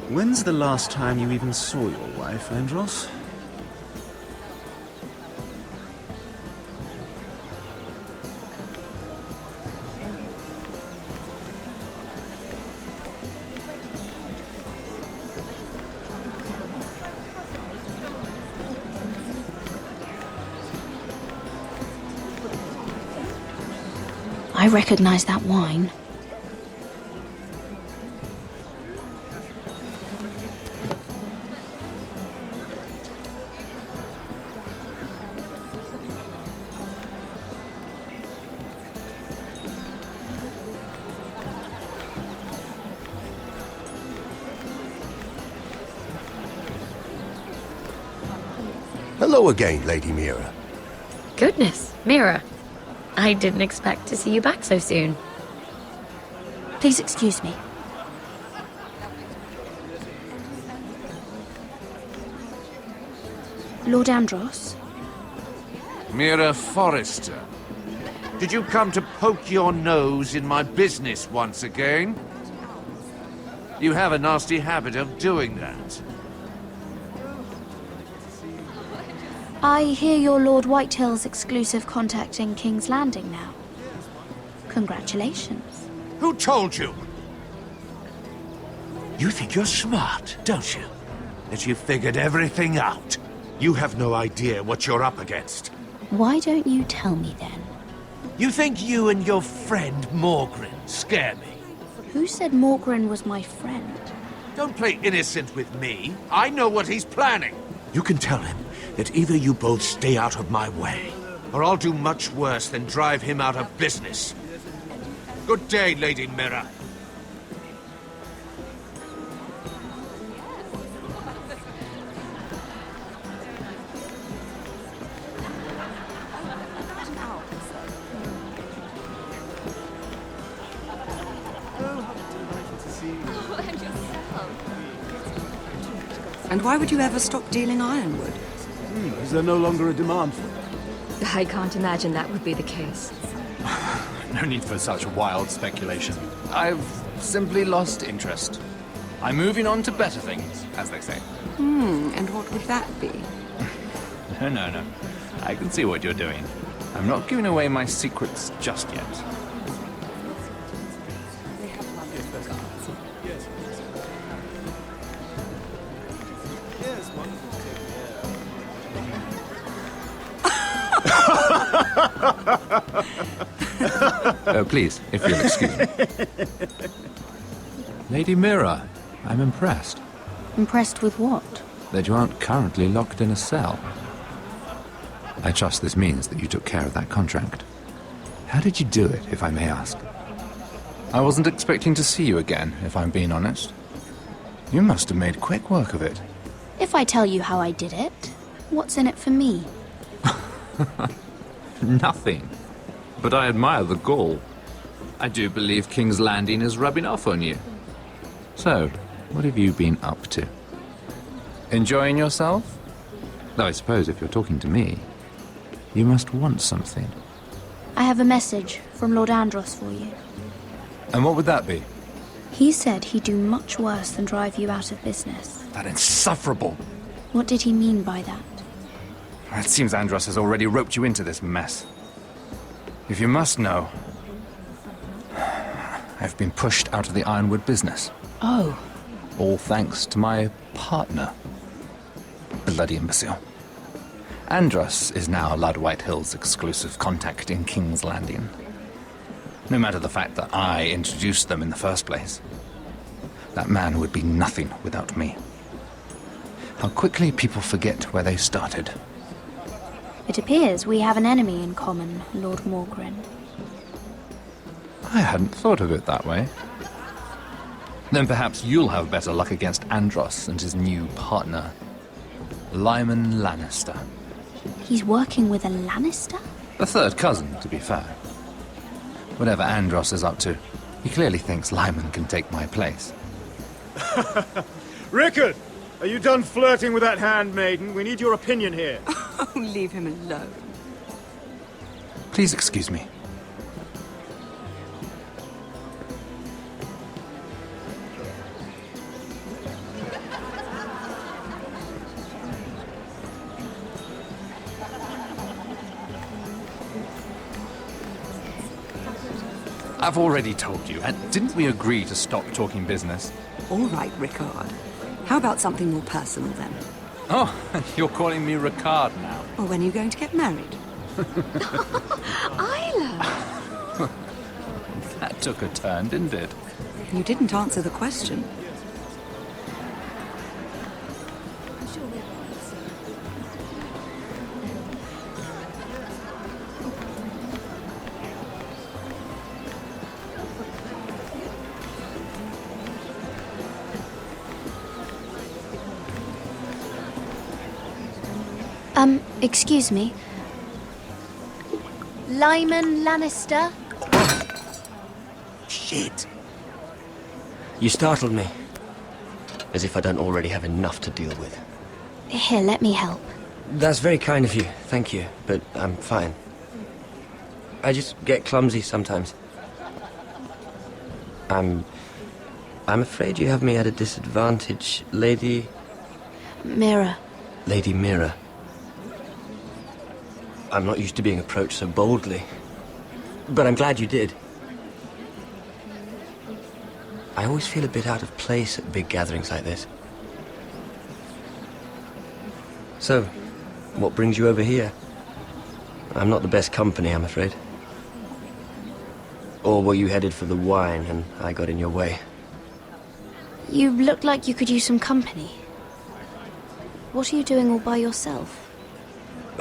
When's the last time you even saw your wife, Andros? I recognize that wine. Hello again, Lady Mira. Goodness, Mira. I didn't expect to see you back so soon. Please excuse me. Lord Andros? Mira Forrester. Did you come to poke your nose in my business once again? You have a nasty habit of doing that. I hear you're Lord Whitehill's exclusive contact in King's Landing now. Congratulations. Who told you? You think you're smart, don't you? That you figured everything out. You have no idea what you're up against. Why don't you tell me then? You think you and your friend Morgren scare me? Who said Morgren was my friend? Don't play innocent with me. I know what he's planning. You can tell him that either you both stay out of my way, or I'll do much worse than drive him out of business. Good day, Lady Mira. And why would you ever stop dealing ironwood? Is there no longer a demand for it? I can't imagine that would be the case. No need for such wild speculation. I've simply lost interest. I'm moving on to better things, as they say. And what would that be? No. I can see what you're doing. I'm not giving away my secrets just yet. Oh, please, if you'll excuse me. Lady Mira, I'm impressed Impressed with what? that you aren't currently locked in a cell. I trust this means that you took care of that contract. How did you do it, if I may ask? I wasn't expecting to see you again, if I'm being honest. You must have made quick work of it. If I tell you how I did it, what's in it for me? Nothing. But I admire the gall. I do believe King's Landing is rubbing off on you. So, what have you been up to? Enjoying yourself? Though I suppose if you're talking to me, you must want something. I have a message from Lord Andros for you. And what would that be? He said he'd do much worse than drive you out of business. That insufferable! What did he mean by that? It seems Andros has already roped you into this mess. If you must know, I've been pushed out of the ironwood business. Oh. All thanks to my partner. Bloody imbecile. Andros is now Lord Whitehill's exclusive contact in King's Landing. No matter the fact that I introduced them in the first place. That man would be nothing without me. How quickly people forget where they started. It appears we have an enemy in common, Lord Morgren. I hadn't thought of it that way. Then perhaps you'll have better luck against Andros and his new partner, Lyman Lannister. He's working with a Lannister? A third cousin, to be fair. Whatever Andros is up to, he clearly thinks Lyman can take my place. Rickard! Are you done flirting with that handmaiden? We need your opinion here. Oh, leave him alone. Please excuse me. I've already told you, and didn't we agree to stop talking business? All right, Rickard. How about something more personal then? Oh, you're calling me Ricard now. Or when are you going to get married? Isla! That took a turn, didn't it? You didn't answer the question. Excuse me. Lyman Lannister? Shit. You startled me. As if I don't already have enough to deal with. Here, let me help. That's very kind of you, thank you, but I'm fine. I just get clumsy sometimes. I'm afraid you have me at a disadvantage, Lady... Mira. Lady Mira. I'm not used to being approached so boldly. But I'm glad you did. I always feel a bit out of place at big gatherings like this. So, what brings you over here? I'm not the best company, I'm afraid. Or were you headed for the wine and I got in your way? You look like you could use some company. What are you doing all by yourself?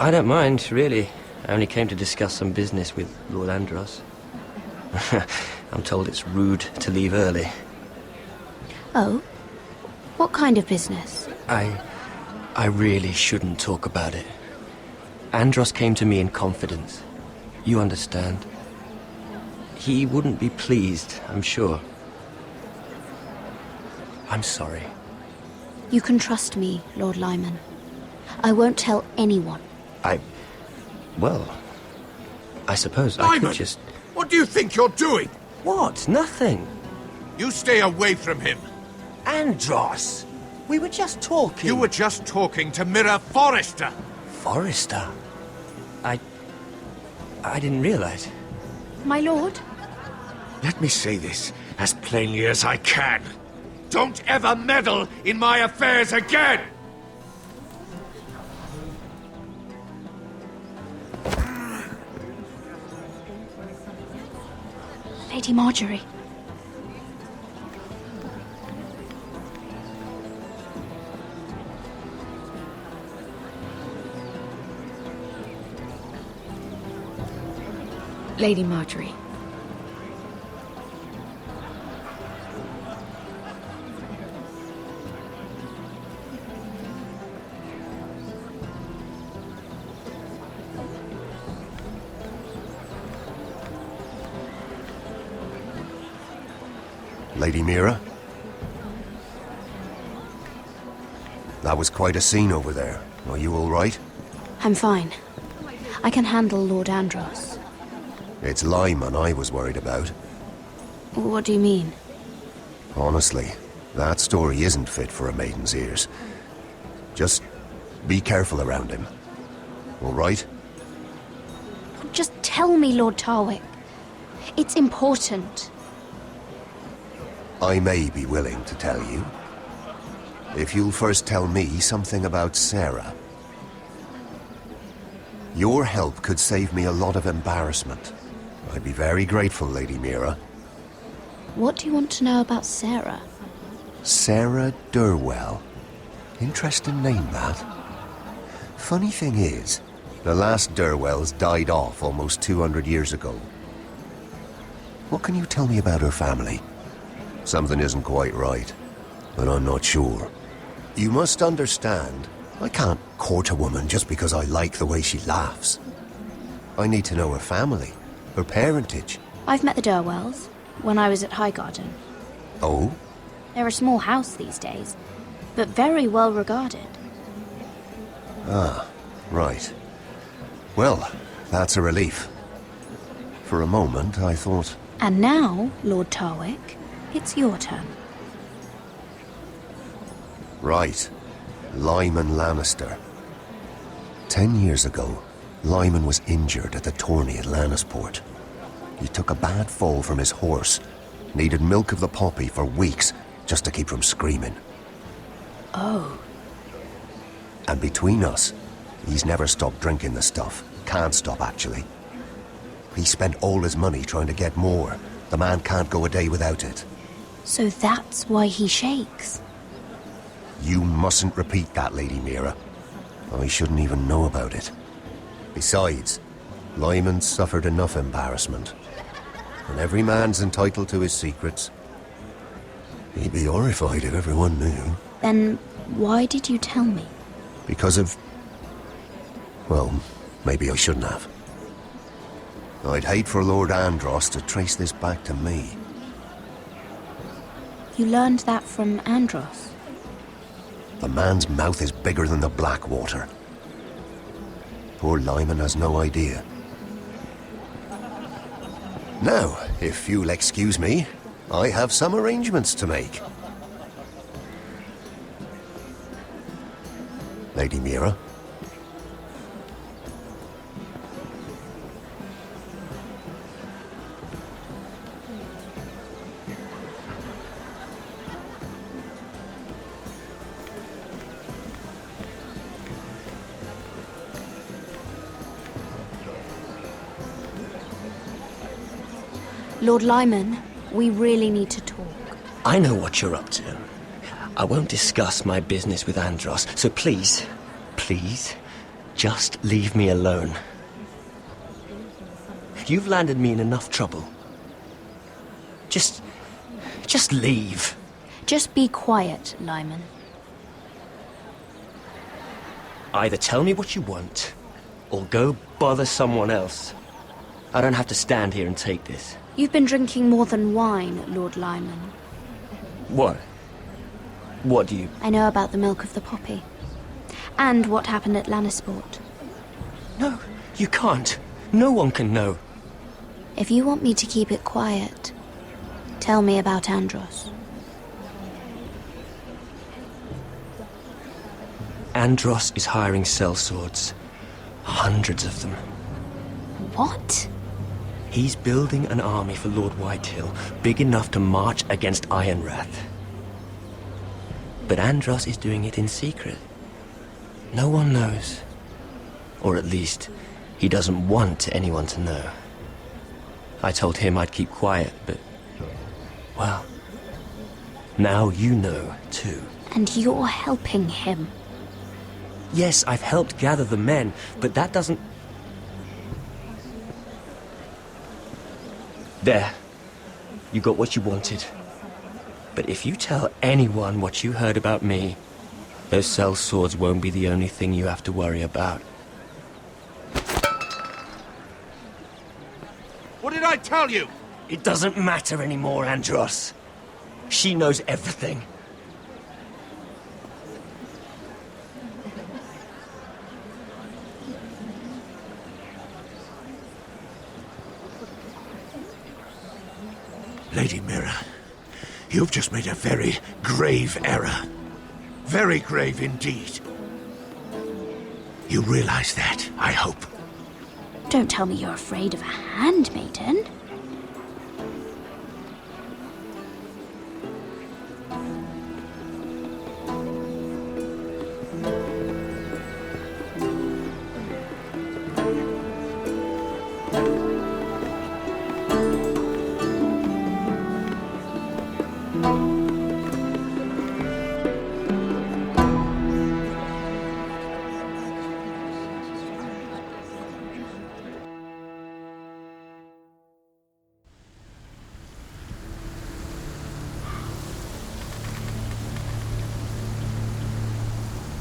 I don't mind, really. I only came to discuss some business with Lord Andros. I'm told it's rude to leave early. Oh? What kind of business? I really shouldn't talk about it. Andros came to me in confidence. You understand? He wouldn't be pleased, I'm sure. I'm sorry. You can trust me, Lord Lyman. I won't tell anyone. Well, I suppose Lyman, I could just... What do you think you're doing? What? Nothing. You stay away from him. Andros! We were just talking. You were just talking to Mira Forrester. Forrester? I didn't realize. My lord? Let me say this as plainly as I can. Don't ever meddle in my affairs again! Lady Marjorie. Lady Marjorie. Lady Mira? That was quite a scene over there. Are you all right? I'm fine. I can handle Lord Andros. It's Lyman I was worried about. What do you mean? Honestly, that story isn't fit for a maiden's ears. Just be careful around him. All right? Just tell me, Lord Tarwick. It's important. I may be willing to tell you. If you'll first tell me something about Sarah. Your help could save me a lot of embarrassment. I'd be very grateful, Lady Mira. What do you want to know about Sarah? Sarah Durwell. Interesting name, that. Funny thing is, the last Durwells died off almost 200 years ago. What can you tell me about her family? Something isn't quite right, but I'm not sure. You must understand, I can't court a woman just because I like the way she laughs. I need to know her family, her parentage. I've met the Durwells when I was at Highgarden. Oh? They're a small house these days, but very well regarded. Ah, right. Well, that's a relief. For a moment, I thought... And now, Lord Tarwick, it's your turn. Right. Lyman Lannister. 10 years ago, Lyman was injured at the tourney at Lannisport. He took a bad fall from his horse. Needed milk of the poppy for weeks just to keep from screaming. Oh. And between us, he's never stopped drinking the stuff. Can't stop, actually. He spent all his money trying to get more, The man can't go a day without it. So that's why he shakes. You mustn't repeat that, Lady Mira. I shouldn't even know about it. Besides, Lyman's suffered enough embarrassment. And every man's entitled to his secrets. He'd be horrified if everyone knew. Then why did you tell me? Because of... well, maybe I shouldn't have. I'd hate for Lord Andros to trace this back to me. You learned that from Andros? The man's mouth is bigger than the Blackwater. Poor Lyman has no idea. Now, if you'll excuse me, I have some arrangements to make. Lady Mira? Lord Lyman, we really need to talk. I know what you're up to. I won't discuss my business with Andros, so please, please, just leave me alone. You've landed me in enough trouble. Just leave. Just be quiet, Lyman. Either tell me what you want, or go bother someone else. I don't have to stand here and take this. You've been drinking more than wine, Lord Lyman. What? What do you... I know about the milk of the poppy. And what happened at Lannisport. No, you can't. No one can know. If you want me to keep it quiet, tell me about Andros. Andros is hiring sellswords. Hundreds of them. What? He's building an army for Lord Whitehill, big enough to march against Ironrath. But Andros is doing it in secret. No one knows. Or at least, he doesn't want anyone to know. I told him I'd keep quiet, but... well... now you know, too. And you're helping him. Yes, I've helped gather the men, but that doesn't... There. You got what you wanted. But if you tell anyone what you heard about me, those sellswords won't be the only thing you have to worry about. What did I tell you? It doesn't matter anymore, Andros. She knows everything. Lady Mira, you've just made a very grave error. Very grave indeed. You realize that, I hope. Don't tell me you're afraid of a handmaiden.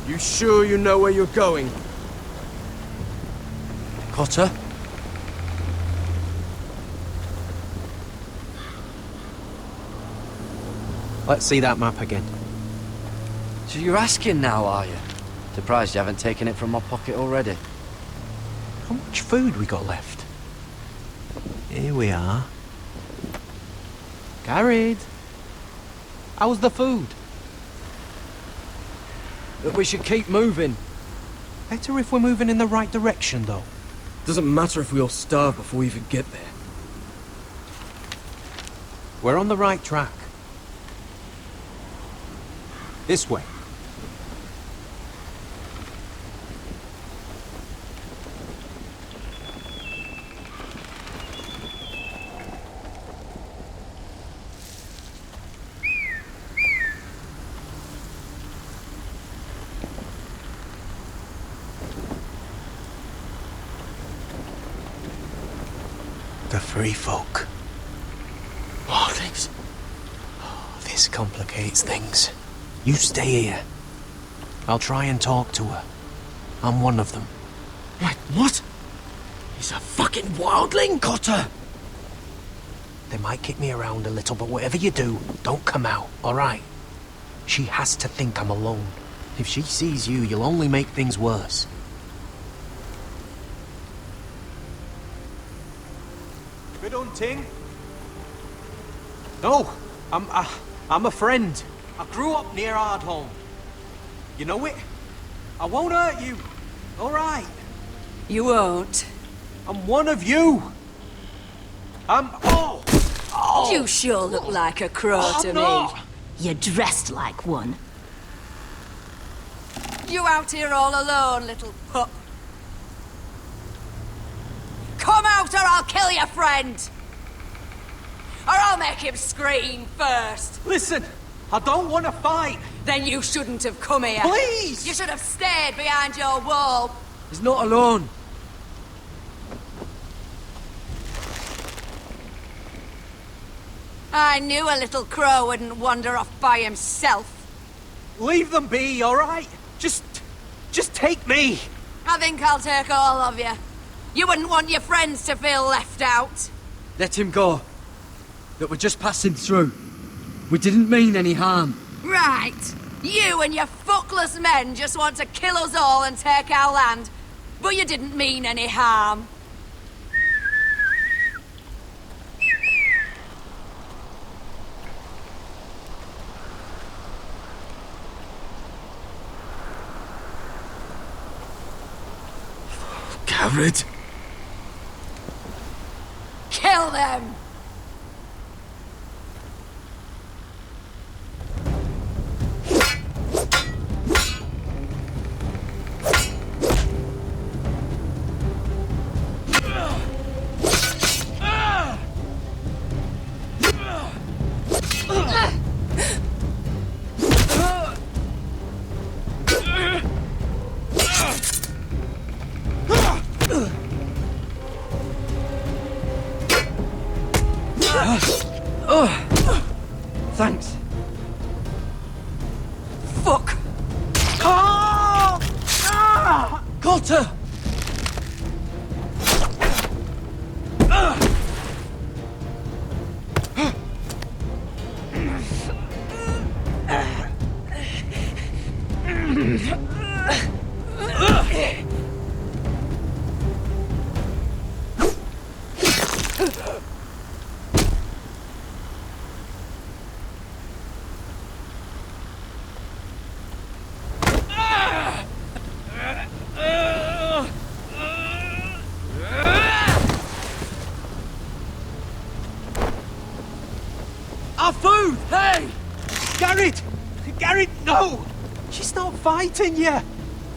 You sure you know where you're going? Cotter? Let's see that map again. So you're asking now, are you? Surprised you haven't taken it from my pocket already. How much food we got left? Here we are. Garreed! How's the food? That we should keep moving. Better if we're moving in the right direction, though. Doesn't matter if we all starve before we even get there. We're on the right track. This way. The free folk. Wildlings. Oh, this complicates things. You stay here. I'll try and talk to her. I'm one of them. Wait, what? He's a fucking wildling, Cotter! They might kick me around a little, but whatever you do, don't come out, alright? She has to think I'm alone. If she sees you, you'll only make things worse. Good hunting? No, I'm a friend. I grew up near Ardholm. You know it? I won't hurt you. All right. You won't. I'm one of you. Oh! You sure look like a crow to not. me. You're dressed like one. You out here all alone, little pup? Come out or I'll kill your friend! Or I'll make him scream first! Listen, I don't want to fight. Then you shouldn't have come here. Please! You should have stayed behind your wall. He's not alone. I knew a little crow wouldn't wander off by himself. Leave them be, all right? Just take me. I think I'll take all of you. You wouldn't want your friends to feel left out. Let him go. That we're just passing through. We didn't mean any harm. Right. You and your fuckless men just want to kill us all and take our land. But you didn't mean any harm. Garrett? Kill them! Thanks. Fuck! Cotter! Our food! Hey! Garrett! Garrett, no! She's not fighting you!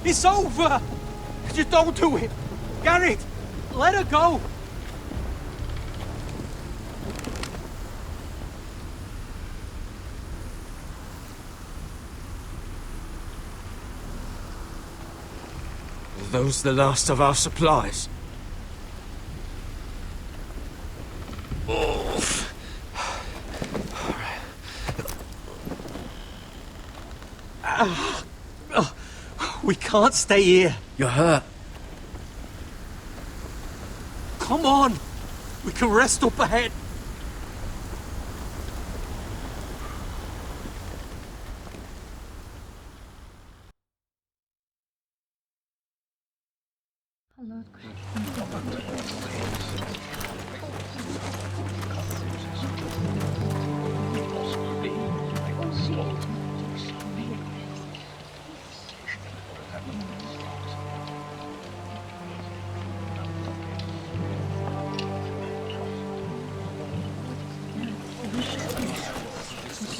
It's over! Just don't do it! Garrett! Let her go! Are those the last of our supplies? We can't stay here. You're hurt. Come on! We can rest up ahead.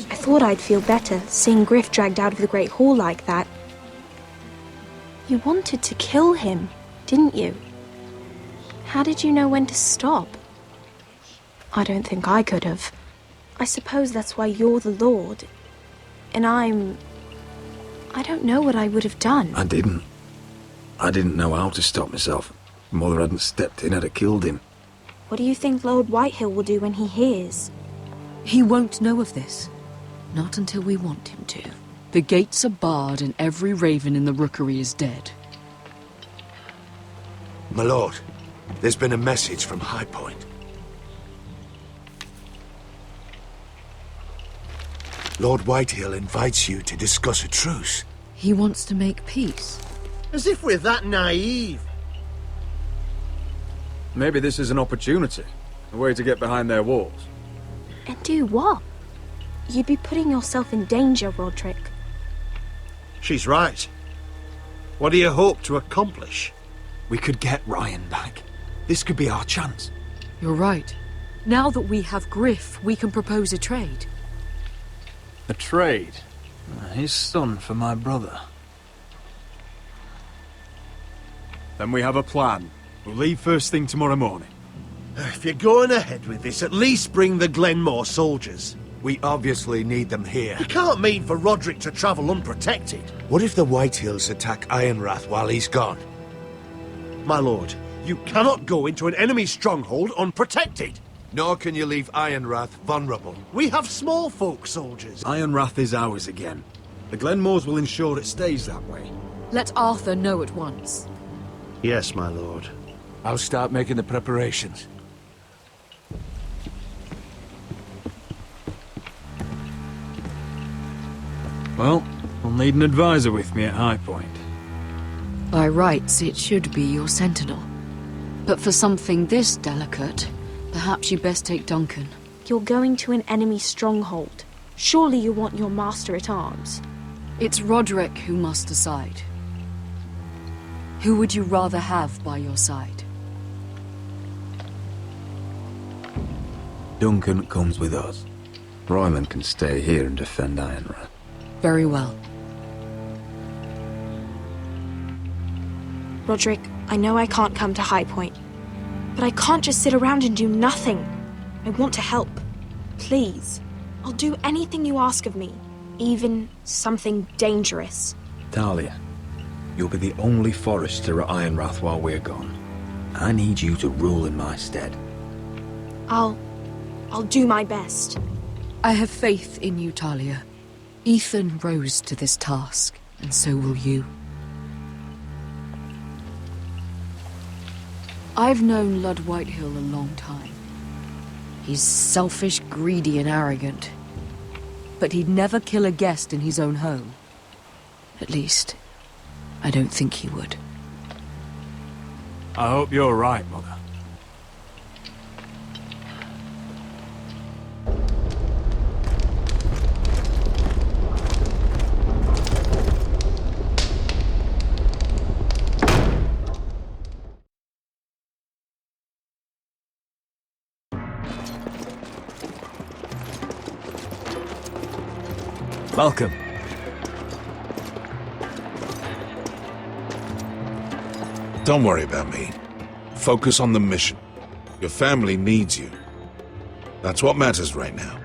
I thought I'd feel better, seeing Griff dragged out of the Great Hall like that. You wanted to kill him, didn't you? How did you know when to stop? I don't think I could have. I suppose that's why you're the Lord. And I don't know what I would have done. I didn't know how to stop myself. Mother hadn't stepped in, I'd have killed him. What do you think Lord Whitehill will do when he hears? He won't know of this. Not until we want him to. The gates are barred and every raven in the rookery is dead. My lord, there's been a message from High Point. Lord Whitehill invites you to discuss a truce. He wants to make peace. As if we're that naive. Maybe this is an opportunity. A way to get behind their walls. And do what? You'd be putting yourself in danger, Rodrik. She's right. What do you hope to accomplish? We could get Ryan back. This could be our chance. You're right. Now that we have Griff, we can propose a trade. A trade? His son for my brother. Then we have a plan. We'll leave first thing tomorrow morning. If you're going ahead with this, at least bring the Glenmore soldiers. We obviously need them here. You can't mean for Rodrik to travel unprotected. What if the Whitehills attack Ironrath while he's gone? My lord, you cannot go into an enemy stronghold unprotected. Nor can you leave Ironrath vulnerable. We have small folk soldiers. Ironrath is ours again. The Glenmores will ensure it stays that way. Let Arthur know at once. Yes, my lord. I'll start making the preparations. Well, I'll need an advisor with me at High Point. By rights, it should be your sentinel. But for something this delicate, perhaps you best take Duncan. You're going to an enemy stronghold. Surely you want your master-at-arms. It's Rodrik who must decide. Who would you rather have by your side? Duncan comes with us. Royland can stay here and defend Ironrath. Very well. Rodrik, I know I can't come to High Point, but I can't just sit around and do nothing. I want to help. Please. I'll do anything you ask of me, even something dangerous. Talia, you'll be the only forester at Ironrath while we're gone. I need you to rule in my stead. I'll do my best. I have faith in you, Talia. Ethan rose to this task, and so will you. I've known Lord Whitehill a long time. He's selfish, greedy, and arrogant. But he'd never kill a guest in his own home. At least, I don't think he would. I hope you're right, Mother. Welcome. Don't worry about me. Focus on the mission. Your family needs you. That's what matters right now.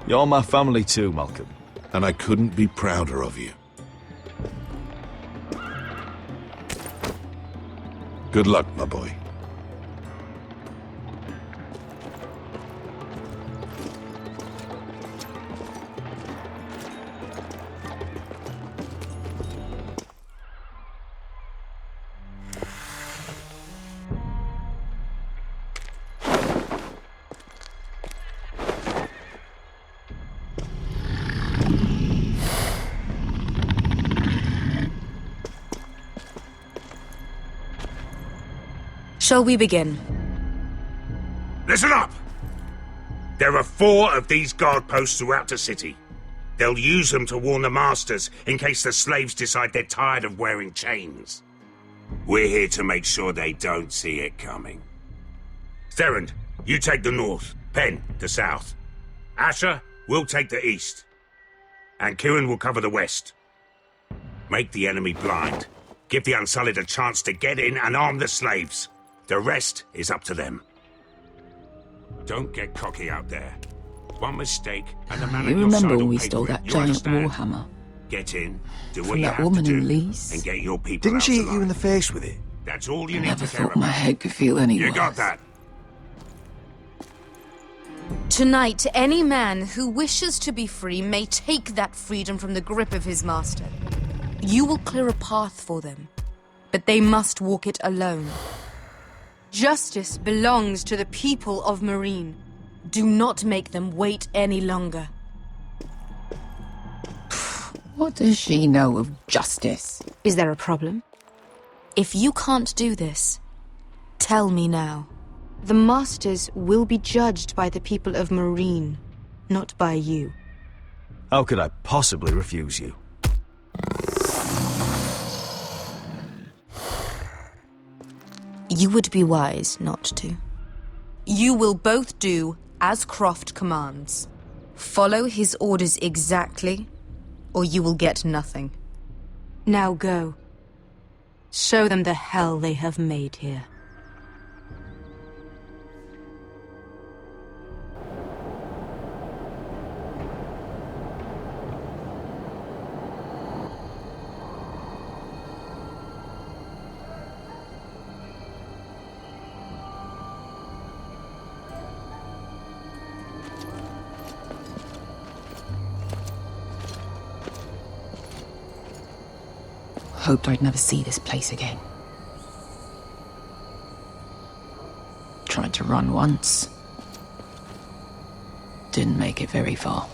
You're my family too, Malcolm. And I couldn't be prouder of you. Good luck, my boy. Shall we begin? Listen up! There are 4 of these guard posts throughout the city. They'll use them to warn the masters in case the slaves decide they're tired of wearing chains. We're here to make sure they don't see it coming. Therend, you take the north. Penn, the south. Asher, we'll take the east. And Kieran will cover the west. Make the enemy blind. Give the Unsullied a chance to get in and arm the slaves. The rest is up to them. Don't get cocky out there. One mistake, and the man You at your remember side when will we pay stole for it. that You giant understand? warhammer? Get in, do what From you that have woman to in do, Lee's? and get your people Didn't out she hit alive. you in the face with it? That's all you need Never to care thought my about. head could feel any You worse. got that? Tonight, any man who wishes to be free may take that freedom from the grip of his master. You will clear a path for them, but they must walk it alone. Justice belongs to the people of Meereen. Do not make them wait any longer. What does she know of justice? Is there a problem? If you can't do this, tell me now. The Masters will be judged by the people of Meereen, not by you. How could I possibly refuse you? You would be wise not to. You will both do as Croft commands. Follow his orders exactly, or you will get nothing. Now go. Show them the hell they have made here. Hoped I'd never see this place again. Tried to run once. Didn't make it very far.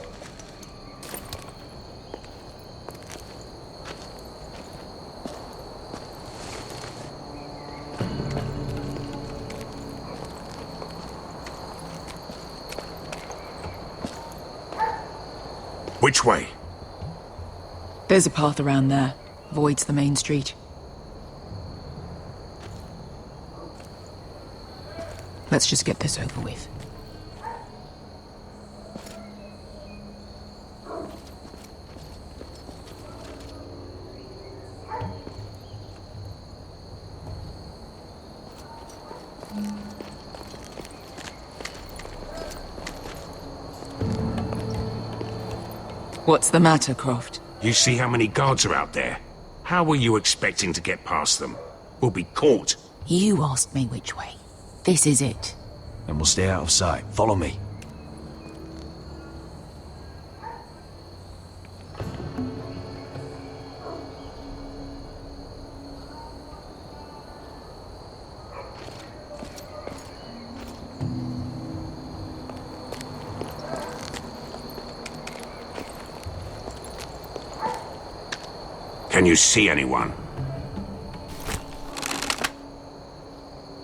Which way? There's a path around there. Voids the main street. Let's just get this over with. What's the matter, Croft? You see how many guards are out there? How were you expecting to get past them? We'll be caught. You asked me which way. This is it. Then we'll stay out of sight. Follow me. Can you see anyone?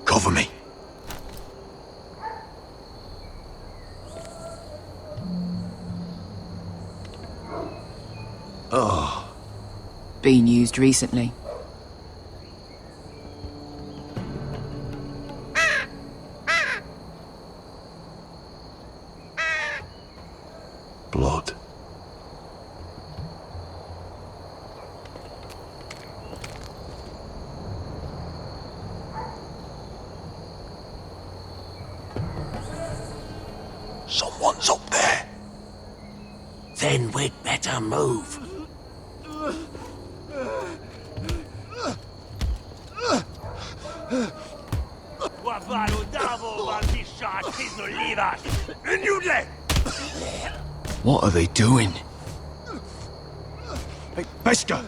Cover me. Oh. Been used recently. Blood. Someone's up there. Then we'd better move. What are they doing? Hey, Pesca!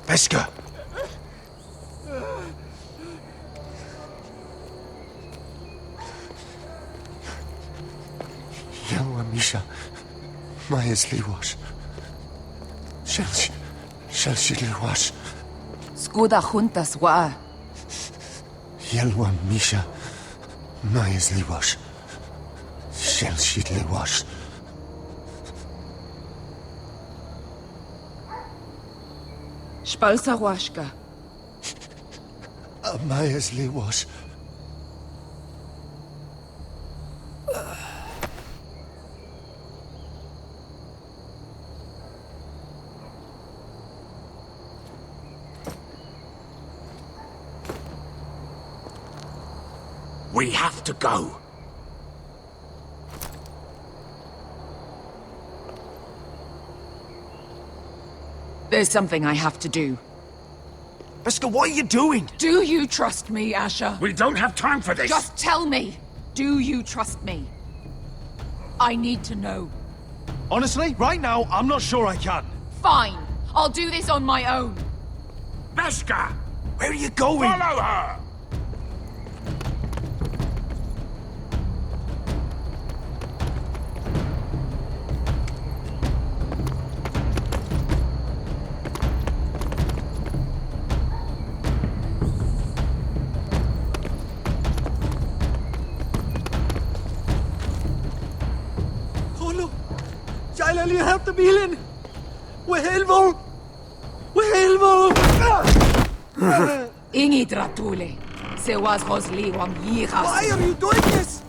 Pesca! Yelwa Misha, Maya's Liwash. Shelshi Liwash. Skuda juntas wa. Yelwa Misha, Maya's Liwash. Shelshi Liwash. Spalsa washka. Maya's Liwash. We have to go. There's something I have to do. Beskha, what are you doing? Do you trust me, Asher? We don't have time for this! Just tell me! Do you trust me? I need to know. Honestly, right now, I'm not sure I can. Fine. I'll do this on my own. Beskha! Where are you going? Follow her! You have to be in. Wehelvo! Wehelvo! Ingi Dratule. Se was Hosli Wam Yiras. Why are you doing this?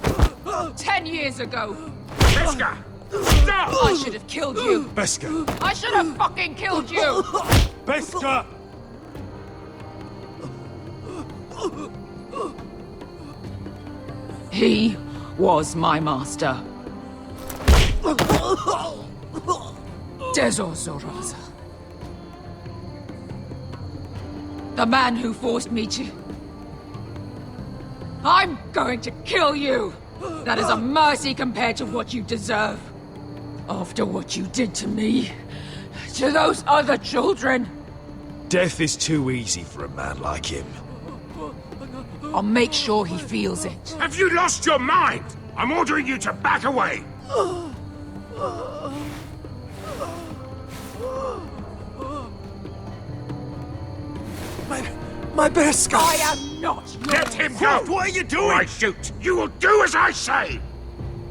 10 years ago. Beskha! Stop! I should have killed you. Beskha! I should have fucking killed you! Beskha! He was my master. Dezozoraza. The man who forced me to... I'm going to kill you! That is a mercy compared to what you deserve. After what you did to me, to those other children. Death is too easy for a man like him. I'll make sure he feels it. Have you lost your mind? I'm ordering you to back away! My Beskha! I am not yours. Let him go! What are you doing? I shoot! You will do as I say!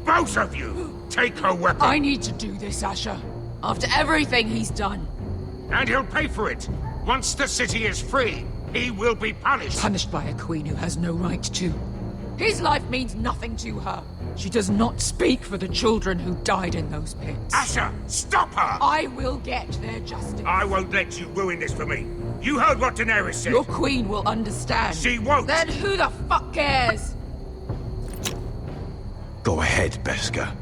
Both of you! Take her weapon! I need to do this, Asher. After everything he's done. And he'll pay for it! Once the city is free, he will be punished! Punished by a queen who has no right to. His life means nothing to her. She does not speak for the children who died in those pits. Asher, stop her! I will get their justice. I won't let you ruin this for me. You heard what Дейнерис said. Your queen will understand. She won't. Then who the fuck cares? Go ahead, Beskha.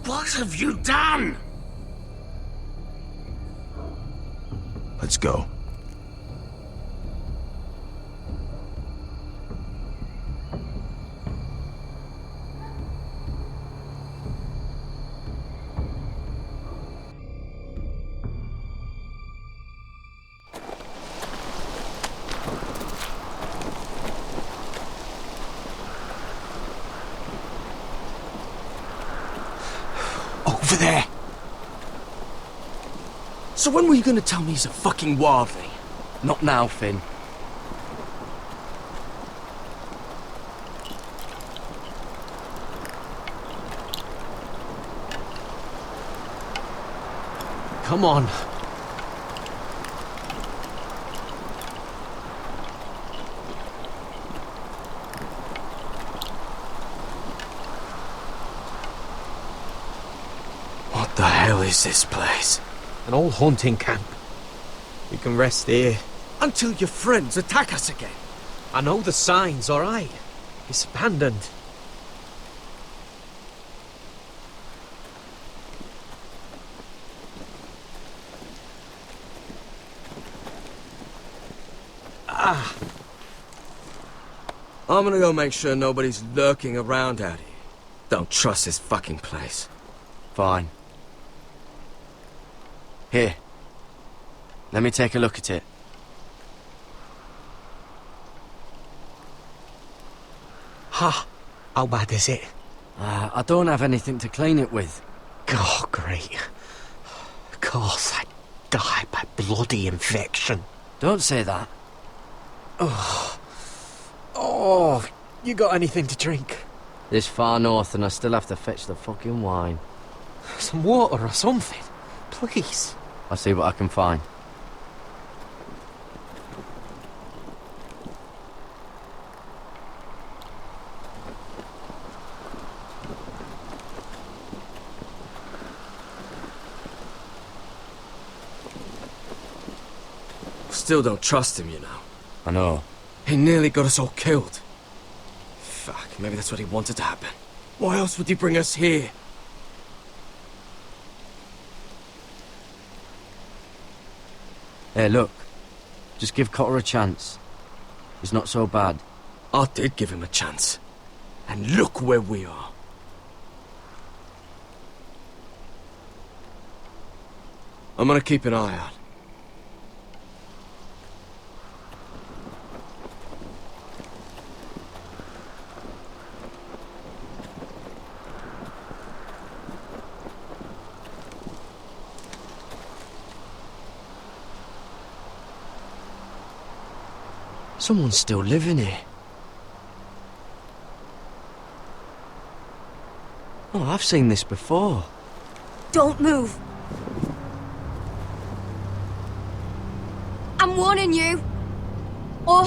What have you done? Let's go. Over there! So when were you gonna tell me he's a fucking wildling? Not now, Finn. Come on. What the hell is this place? An old hunting camp. We can rest here. Until your friends attack us again. I know the signs, alright? It's abandoned. I'm gonna go make sure nobody's lurking around out here. Don't trust this fucking place. Fine. Here. Let me take a look at it. Ha! How bad is it? I don't have anything to clean it with. Oh, great. Of course, I died by bloody infection. Don't say that. Oh, you got anything to drink? This far north and I still have to fetch the fucking wine. Some water or something, please. I'll see what I can find. Still don't trust him, you know. I know. He nearly got us all killed. Fuck, maybe that's what he wanted to happen. Why else would he bring us here? Hey, look. Just give Cotter a chance. He's not so bad. I did give him a chance. And look where we are. I'm gonna keep an eye out. Someone's still living here. Oh, I've seen this before. Don't move. I'm warning you. Or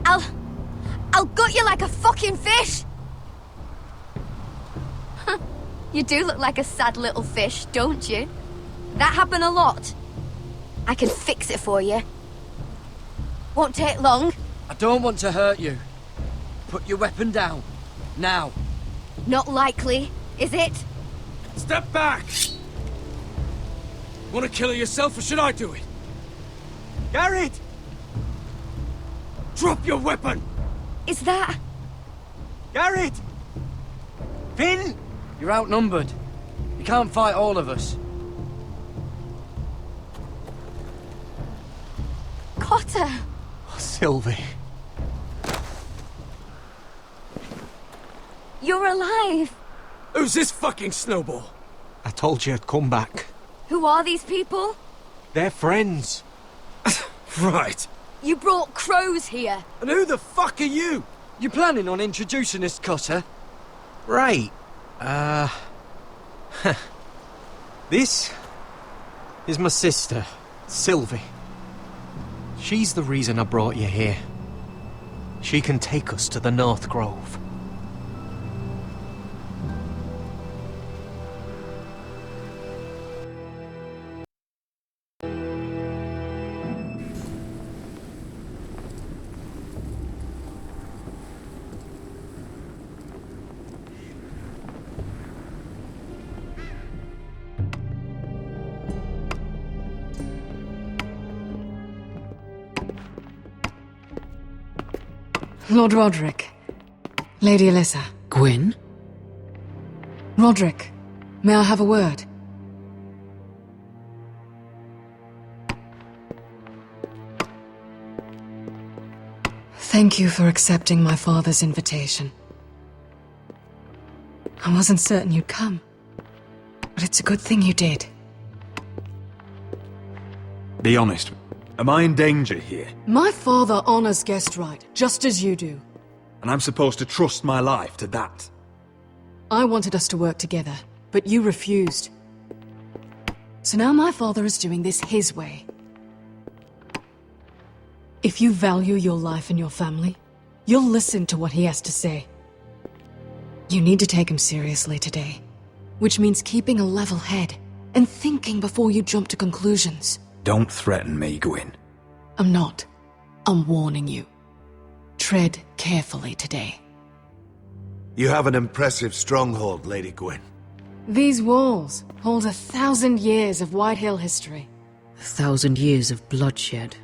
I'll gut you like a fucking fish. You do look like a sad little fish, don't you? That happen a lot. I can fix it for you. Won't take long. I don't want to hurt you. Put your weapon down. Now. Not likely, is it? Step back! Want to kill her yourself, or should I do it? Garrett! Drop your weapon! Is that... Garrett! Finn! You're outnumbered. You can't fight all of us. Cotter! Sylvie. You're alive! Who's this fucking snowball? I told you I'd come back. Who are these people? They're friends. Right. You brought crows here. And who the fuck are you? You planning on introducing us, Cotter? Right. This is my sister, Sylvie. She's the reason I brought you here. She can take us to the North Grove. Lord Rodrik. Lady Alyssa. Gwyn? Rodrik, may I have a word? Thank you for accepting my father's invitation. I wasn't certain you'd come, but it's a good thing you did. Be honest. Am I in danger here? My father honors guest right, just as you do. And I'm supposed to trust my life to that? I wanted us to work together, but you refused. So now my father is doing this his way. If you value your life and your family, you'll listen to what he has to say. You need to take him seriously today, which means keeping a level head and thinking before you jump to conclusions. Don't threaten me, Gwyn. I'm not. I'm warning you. Tread carefully today. You have an impressive stronghold, Lady Gwyn. These walls hold 1,000 years of White Hill history. 1,000 years of bloodshed.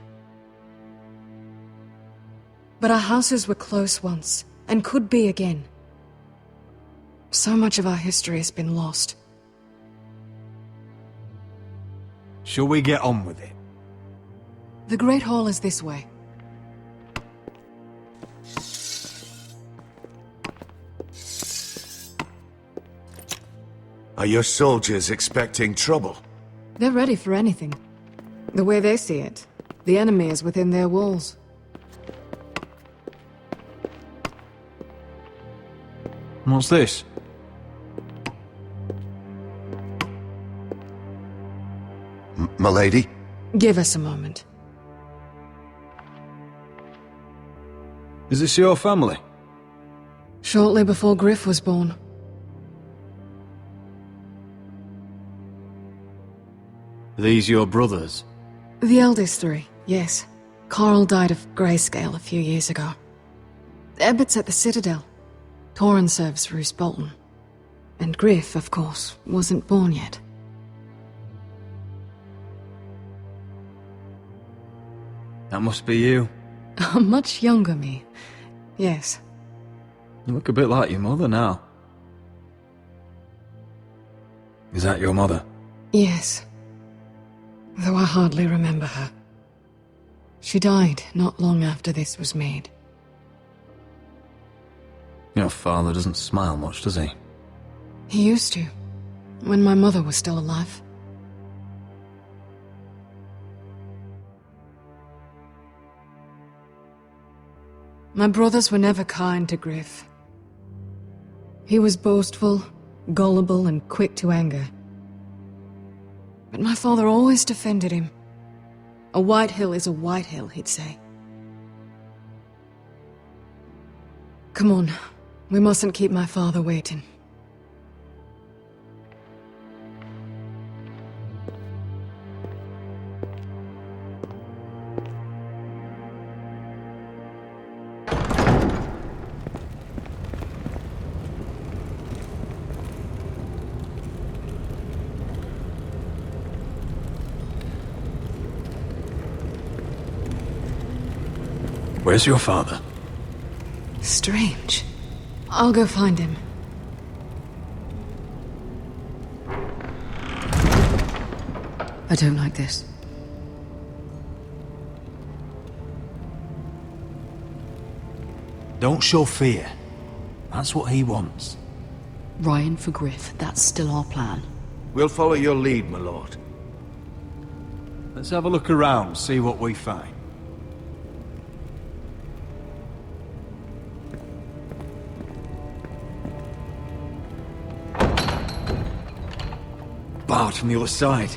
But our houses were close once, and could be again. So much of our history has been lost. Shall we get on with it? The Great Hall is this way. Are your soldiers expecting trouble? They're ready for anything. The way they see it, the enemy is within their walls. What's this? M'lady? Give us a moment. Is this your family? Shortly before Griff was born. These your brothers? The eldest three, yes. Carl died of grayscale a few years ago. Ebbert's at the Citadel. Torrhen serves Roose Bolton. And Griff, of course, wasn't born yet. That must be you. A much younger me. Yes. You look a bit like your mother now. Is that your mother? Yes. Though I hardly remember her. She died not long after this was made. Your father doesn't smile much, does he? He used to, when my mother was still alive. My brothers were never kind to Griff. He was boastful, gullible, and quick to anger. But my father always defended him. A white hill is a white hill, he'd say. Come on, we mustn't keep my father waiting. Where's your father? Strange. I'll go find him. I don't like this. Don't show fear. That's what he wants. Ryan for Griff, that's still our plan. We'll follow your lead, my lord. Let's have a look around, see what we find. Barred from the other side.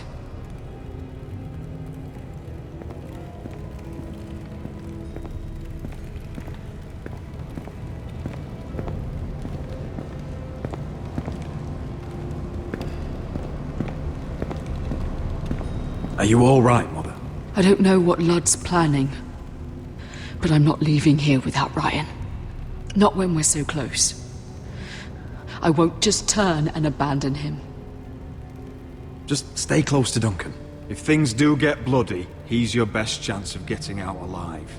Are you all right, Mother? I don't know what Ludd's planning, but I'm not leaving here without Ryan. Not when we're so close. I won't just turn and abandon him. Just stay close to Duncan. If things do get bloody, he's your best chance of getting out alive.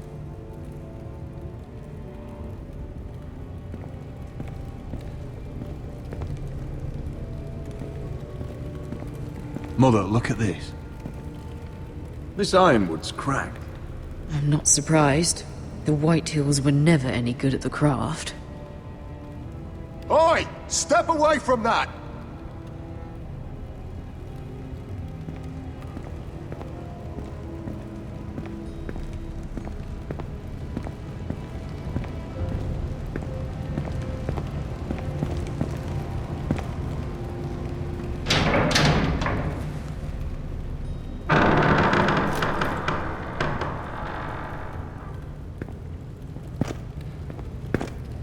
Mother, look at this. This ironwood's cracked. I'm not surprised. The White Hills were never any good at the craft. Oi! Step away from that!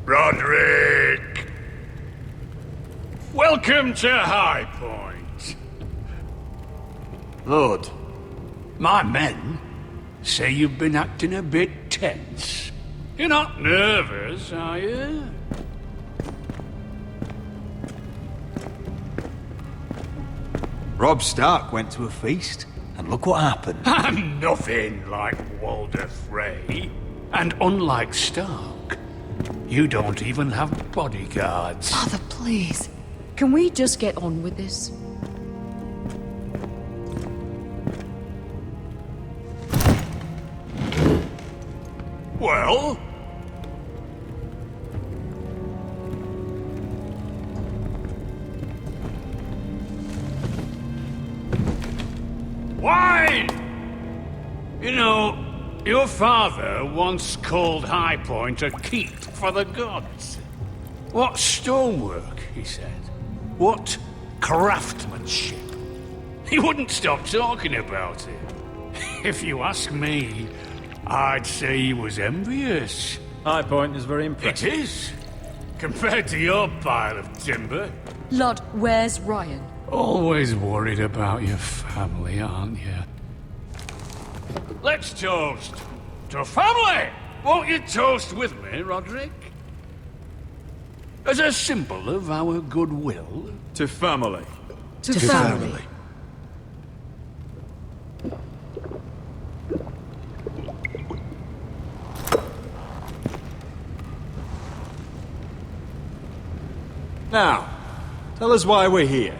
Rodrik! Welcome to High Point. Lord, my men say you've been acting a bit tense. You're not nervous, are you? Robb Stark went to a feast, and look what happened. I'm nothing like Walder Frey. And unlike Stark, you don't even have bodyguards. Father, please. Can we just get on with this? Well? Wine! You know, your father once called High Point a keep for the gods. What stonework, he said. What craftsmanship. He wouldn't stop talking about it. If you ask me, I'd say he was envious. High Point is very impressive. It is. Compared to your pile of timber. Ludd, where's Ryan? Always worried about your family, aren't you? Let's toast To family! Won't you toast with me, Roderick? As a symbol of our goodwill. To family. To family. Now, tell us why we're here.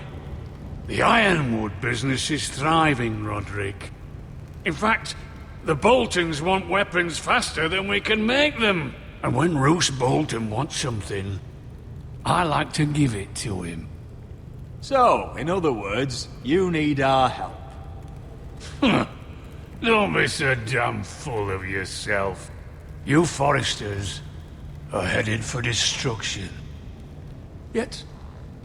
The ironwood business is thriving, Roderick. In fact, the Boltons want weapons faster than we can make them. And when Roose Bolton wants something, I like to give it to him. So, in other words, you need our help. Don't be so damn full of yourself. You Foresters are headed for destruction. Yet,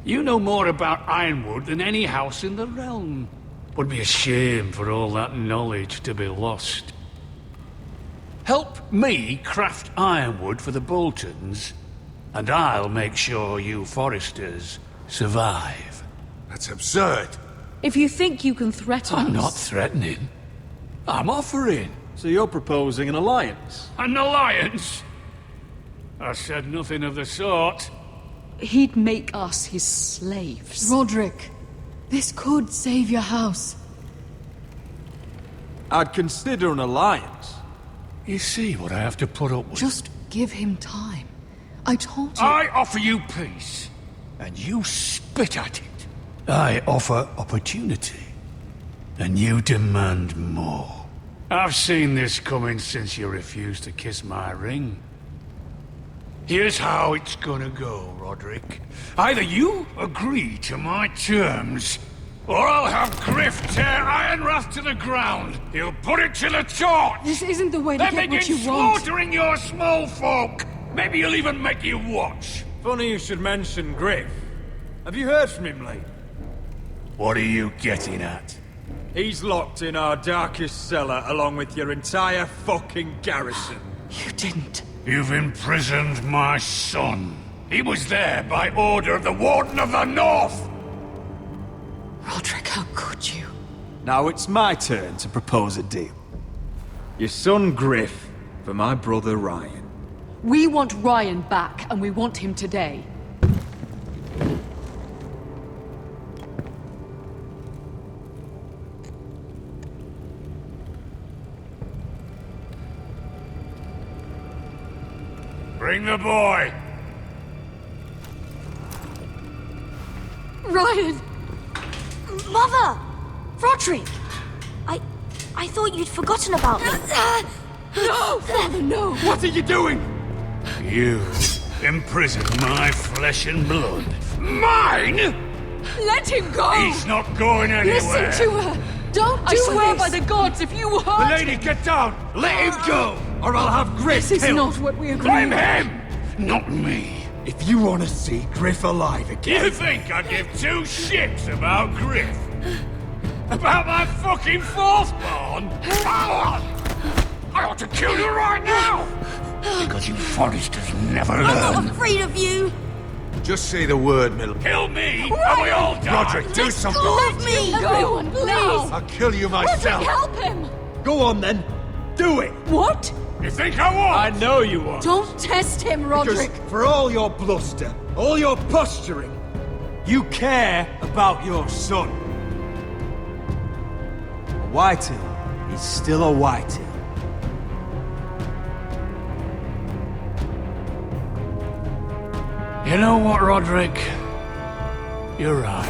you know more about Ironwood than any house in the realm. Would be a shame for all that knowledge to be lost. Help me craft Ironwood for the Boltons, and I'll make sure you Foresters survive. That's absurd. If you think you can threaten us... I'm not threatening. I'm offering. So you're proposing an alliance? An alliance? I said nothing of the sort. He'd make us his slaves. Roderick, this could save your house. I'd consider an alliance. You see what I have to put up with? Just give him time. I told you... I offer you peace, and you spit at it. I offer opportunity, and you demand more. I've seen this coming since you refused to kiss my ring. Here's how it's gonna go, Roderick. Either you agree to my terms, or I'll have Griff tear Ironwrath to the ground. He'll put it to the torch. This isn't the way to then get what begin you want. slaughtering your small folk. Maybe he'll even make you watch. Funny you should mention Griff. Have you heard from him lately? What are you getting at? He's locked in our darkest cellar along with your entire fucking garrison. You didn't. You've imprisoned my son. He was there by order of the Warden of the North. Roderick, how could you? Now it's my turn to propose a deal. Your son Griff for my brother Ryan. We want Ryan back, and we want him today. Bring the boy! Ryan! Mother! Roderick! I thought you'd forgotten about me. No, Father, no! What are you doing? You imprisoned my flesh and blood. Mine?! Let him go! He's not going anywhere! Listen to her! Don't do this! I swear by the gods, if you hurt... The lady, get down! Let him go! Or I'll have Griff This is killed! not what we agreed. Blame him! Not me! If you want to see Griff alive again... You think I give two shits about Griff? About my fucking fourthborn? I ought to kill you right now! Because you Foresters never learn. I'm not afraid of you! Just say the word, Middle. Kill me, and we all die! Roderick, do something! Let me go, please! I'll kill you myself! Help him! Go on then. Do it! What? You think I won't? I know you won't. Don't test him, Roderick! Because for all your bluster, all your posturing, you care about your son. A Whitehill is still a Whitehill. You know what, Roderick? You're right.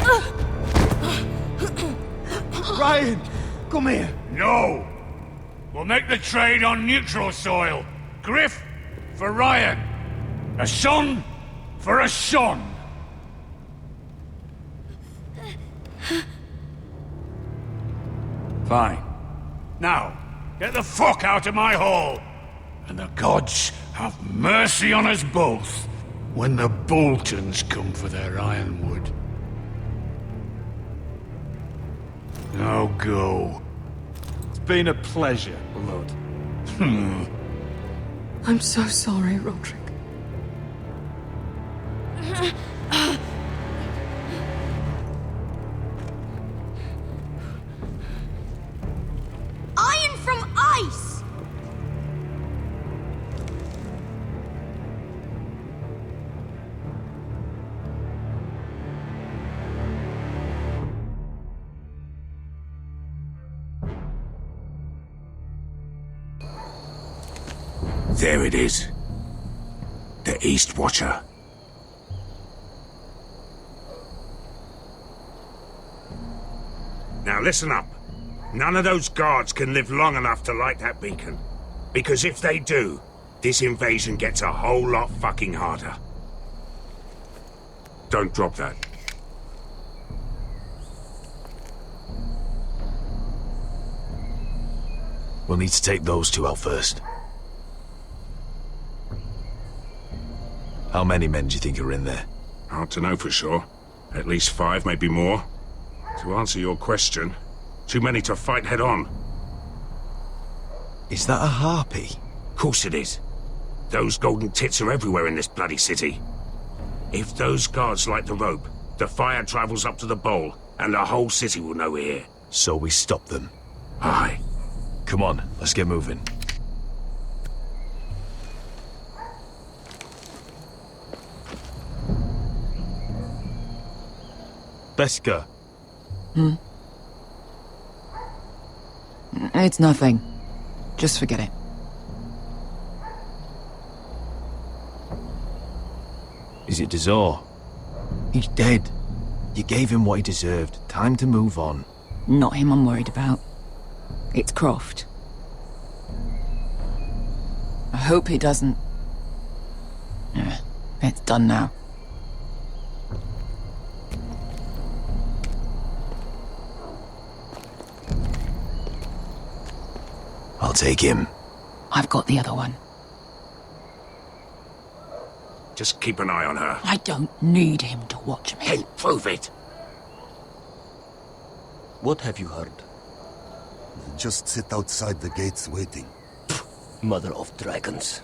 Ryan, come here. No! We'll make the trade on neutral soil. Griff for Ryan. A son for a son. Fine. Now, get the fuck out of my hall. And the gods have mercy on us both when the Boltons come for their ironwood. Now go. It's been a pleasure, Blood. I'm so sorry, Roderick. Iron from ice! There it is. The East Watcher. Now listen up. None of those guards can live long enough to light that beacon. Because if they do, this invasion gets a whole lot fucking harder. Don't drop that. We'll need to take those two out first. How many men do you think are in there? Hard to know for sure. At least 5, maybe more. To answer your question, too many to fight head on. Is that a harpy? Of course it is. Those golden tits are everywhere in this bloody city. If those guards light the rope, the fire travels up to the bowl, and the whole city will know we're here. So we stop them. Aye. Come on, let's get moving. Beska. It's nothing. Just forget it. Is it Dozor? He's dead. You gave him what he deserved. Time to move on. Not him I'm worried about. It's Croft. I hope he doesn't... It's done now. I'll take him. I've got the other one. Just keep an eye on her. I don't need him to watch me. Hey, prove it! What have you heard? Just sit outside the gates waiting. Mother of dragons.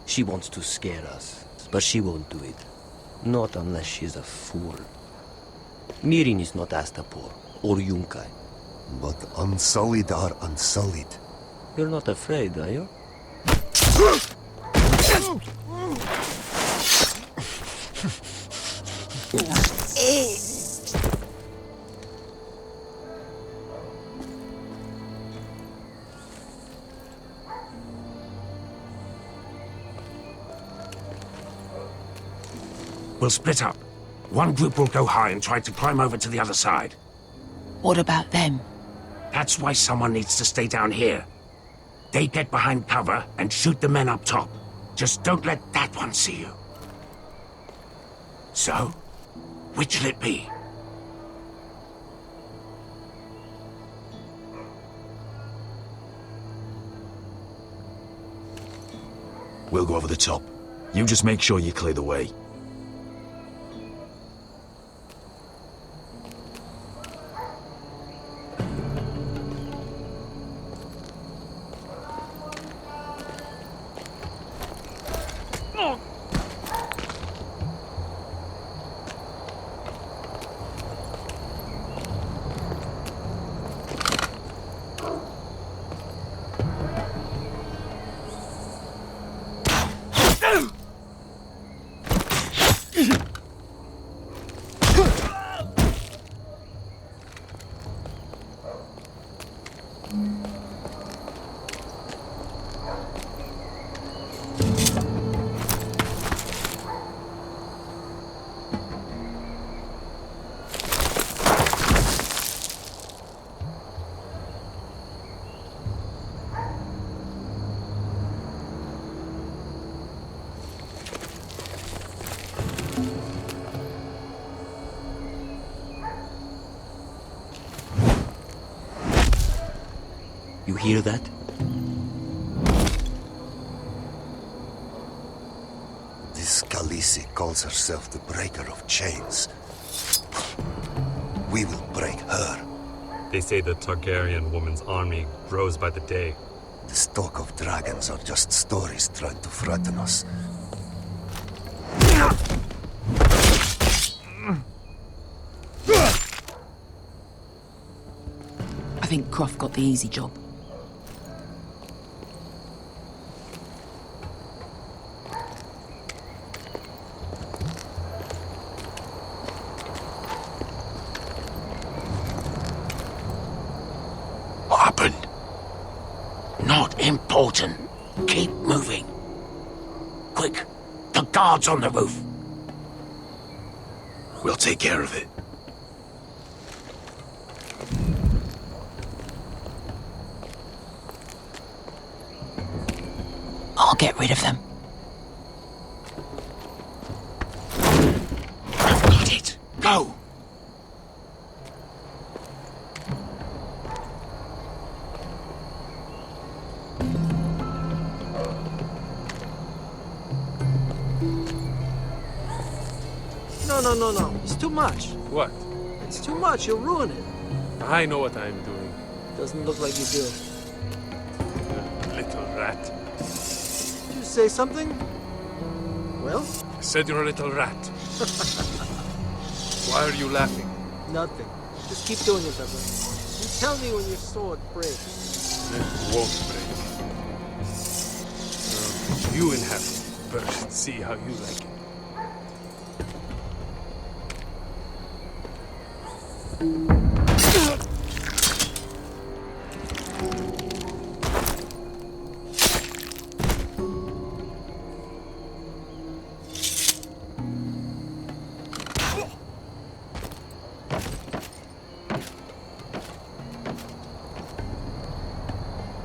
She wants to scare us, but she won't do it. Not unless she's a fool. Mýrin is not Astapor or Yunkai. But unsullied are unsullied. You're not afraid, are you? We'll split up. One group will go high and try to climb over to the other side. What about them? That's why someone needs to stay down here. They get behind cover and shoot the men up top. Just don't let that one see you. So, which'll it be? We'll go over the top. You just make sure you clear the way. You hear that? This Khaleesi calls herself the Breaker of Chains. We will break her. They say the Targaryen woman's army grows by the day. The stock of dragons are just stories trying to frighten us. I think Croft got the easy job. What happened? Not important. Keep moving. guards on the roof. We'll take care of it. I'll get rid of them. Got it. Go. No. It's too much. What? It's too much. You'll ruin it. I know what I'm doing. Doesn't look like you do. You little rat. Did you say something? Well? I said you're a little rat. Why are you laughing? Nothing. Just keep doing it, Douglas. You tell me when your sword breaks. It won't break. You will have first. See how you like it.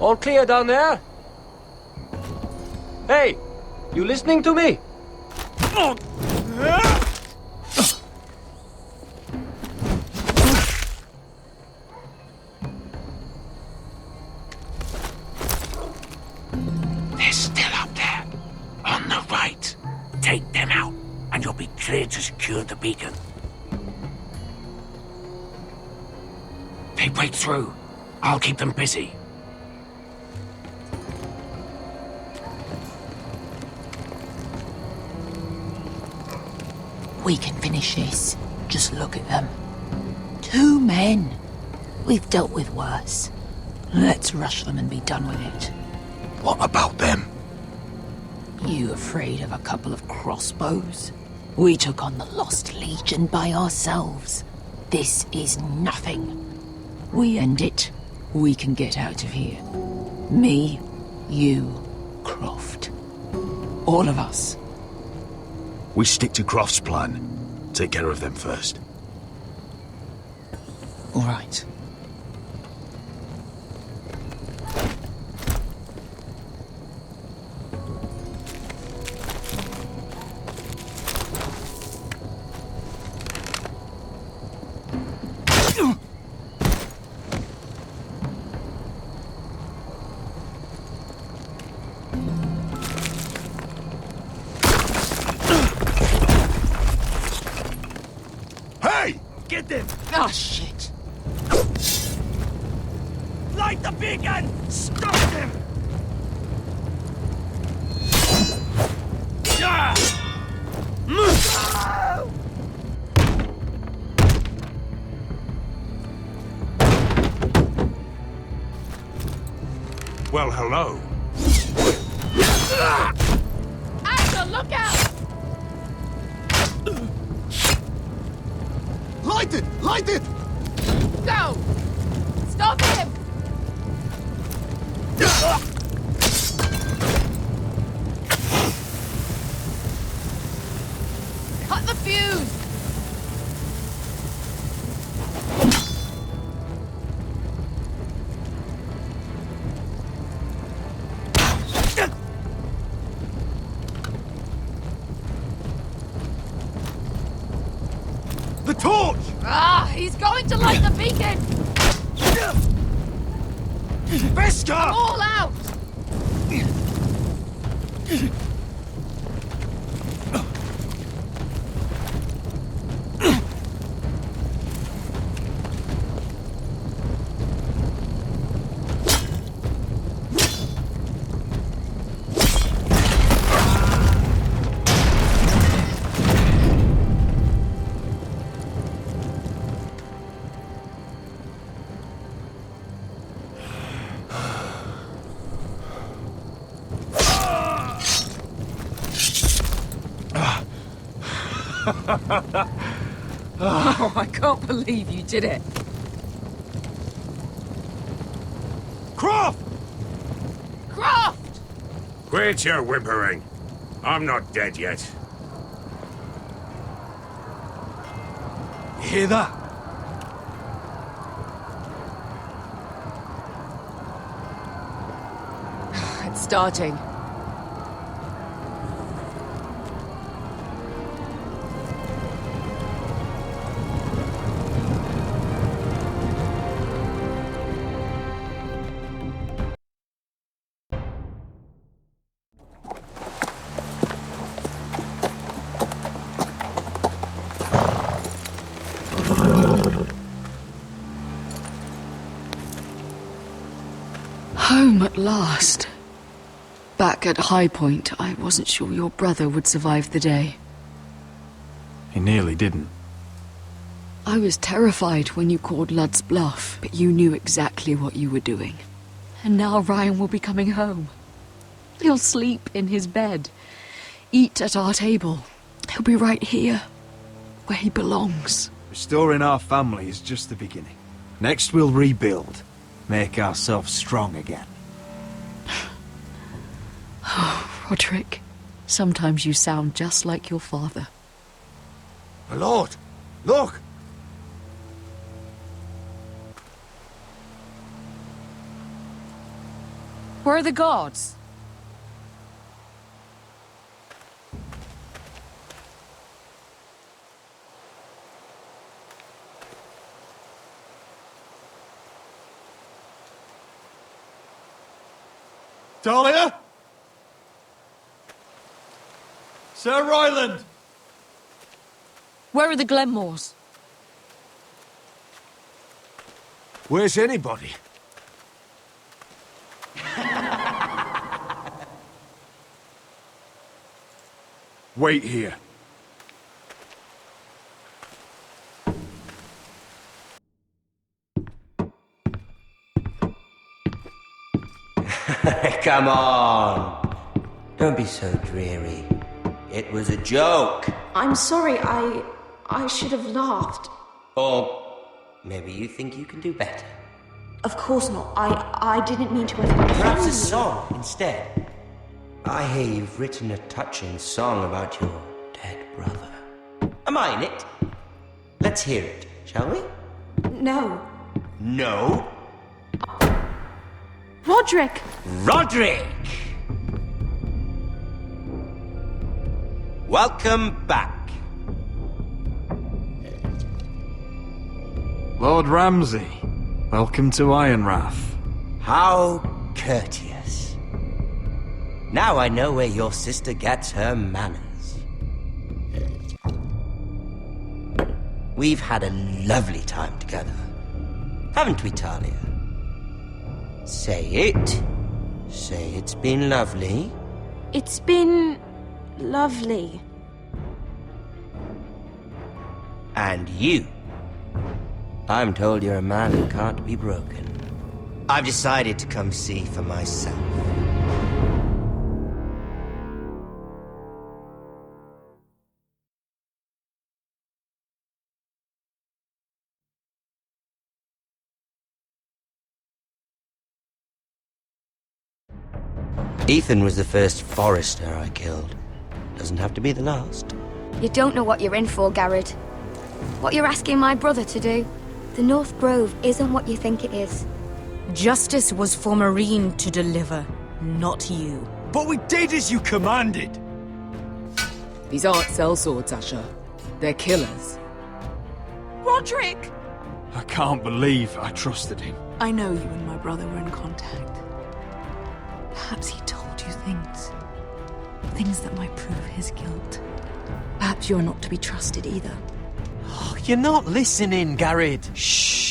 All clear down there? Hey, you listening to me? They're still up there. On the right. Take them out, and you'll be clear to secure the beacon. They break through. I'll keep them busy. We can finish this. Just look at them. 2 men. We've dealt with worse. Let's rush them and be done with it. What about them? You afraid of a couple of crossbows? We took on the Lost Legion by ourselves. This is nothing. We end it. We can get out of here. Me, you, Croft. All of us. We stick to Croft's plan. Take care of them first. All right. Get them! Oh, shit! Light the beacon! Stop them! Well, hello. Asher, look out! Light it! Light it! Go! Stop him! Cut the fuse! The torch! Ah, he's going to light the beacon! Vesca! I'm all out! Oh, I can't believe you did it. Croft! Croft! Quit your whimpering. I'm not dead yet. Hear that? It's starting. Home at last. Back at High Point, I wasn't sure your brother would survive the day. He nearly didn't. I was terrified when you called Ludd's bluff, but you knew exactly what you were doing. And now Ryan will be coming home. He'll sleep in his bed, eat at our table. He'll be right here, where he belongs. Restoring our family is just the beginning. Next we'll rebuild. Make ourselves strong again. Oh, Roderick. Sometimes you sound just like your father. My lord, look! Where are the guards? Talia? Sir Royland! Where are the Glenmores? Where's anybody? Wait here. Come on. Don't be so dreary. It was a joke. I'm sorry, I should have laughed. Or maybe you think you can do better. Of course not. I didn't mean to offend Perhaps a you. song instead. I hear you've written a touching song about your dead brother. Am I in it? Let's hear it, shall we? No. No? Roderick! Roderick! Welcome back. Lord Ramsay, welcome to Ironrath. How courteous. Now I know where your sister gets her manners. We've had a lovely time together, haven't we, Talia? Say it. Say it's been lovely. It's been lovely. And you. I'm told you're a man who can't be broken. I've decided to come see for myself. Ethan was the first Forester I killed. Doesn't have to be the last. You don't know what you're in for, Garrett. What you're asking my brother to do. The North Grove isn't what you think it is. Justice was for Meereen to deliver, not you. But we did as you commanded! These aren't sellswords, Asher. They're killers. Roderick! I can't believe I trusted him. I know you and my brother were in contact. Perhaps he told you things. Things that might prove his guilt. Perhaps you're not to be trusted either. Oh, you're not listening, Garrett. Shh.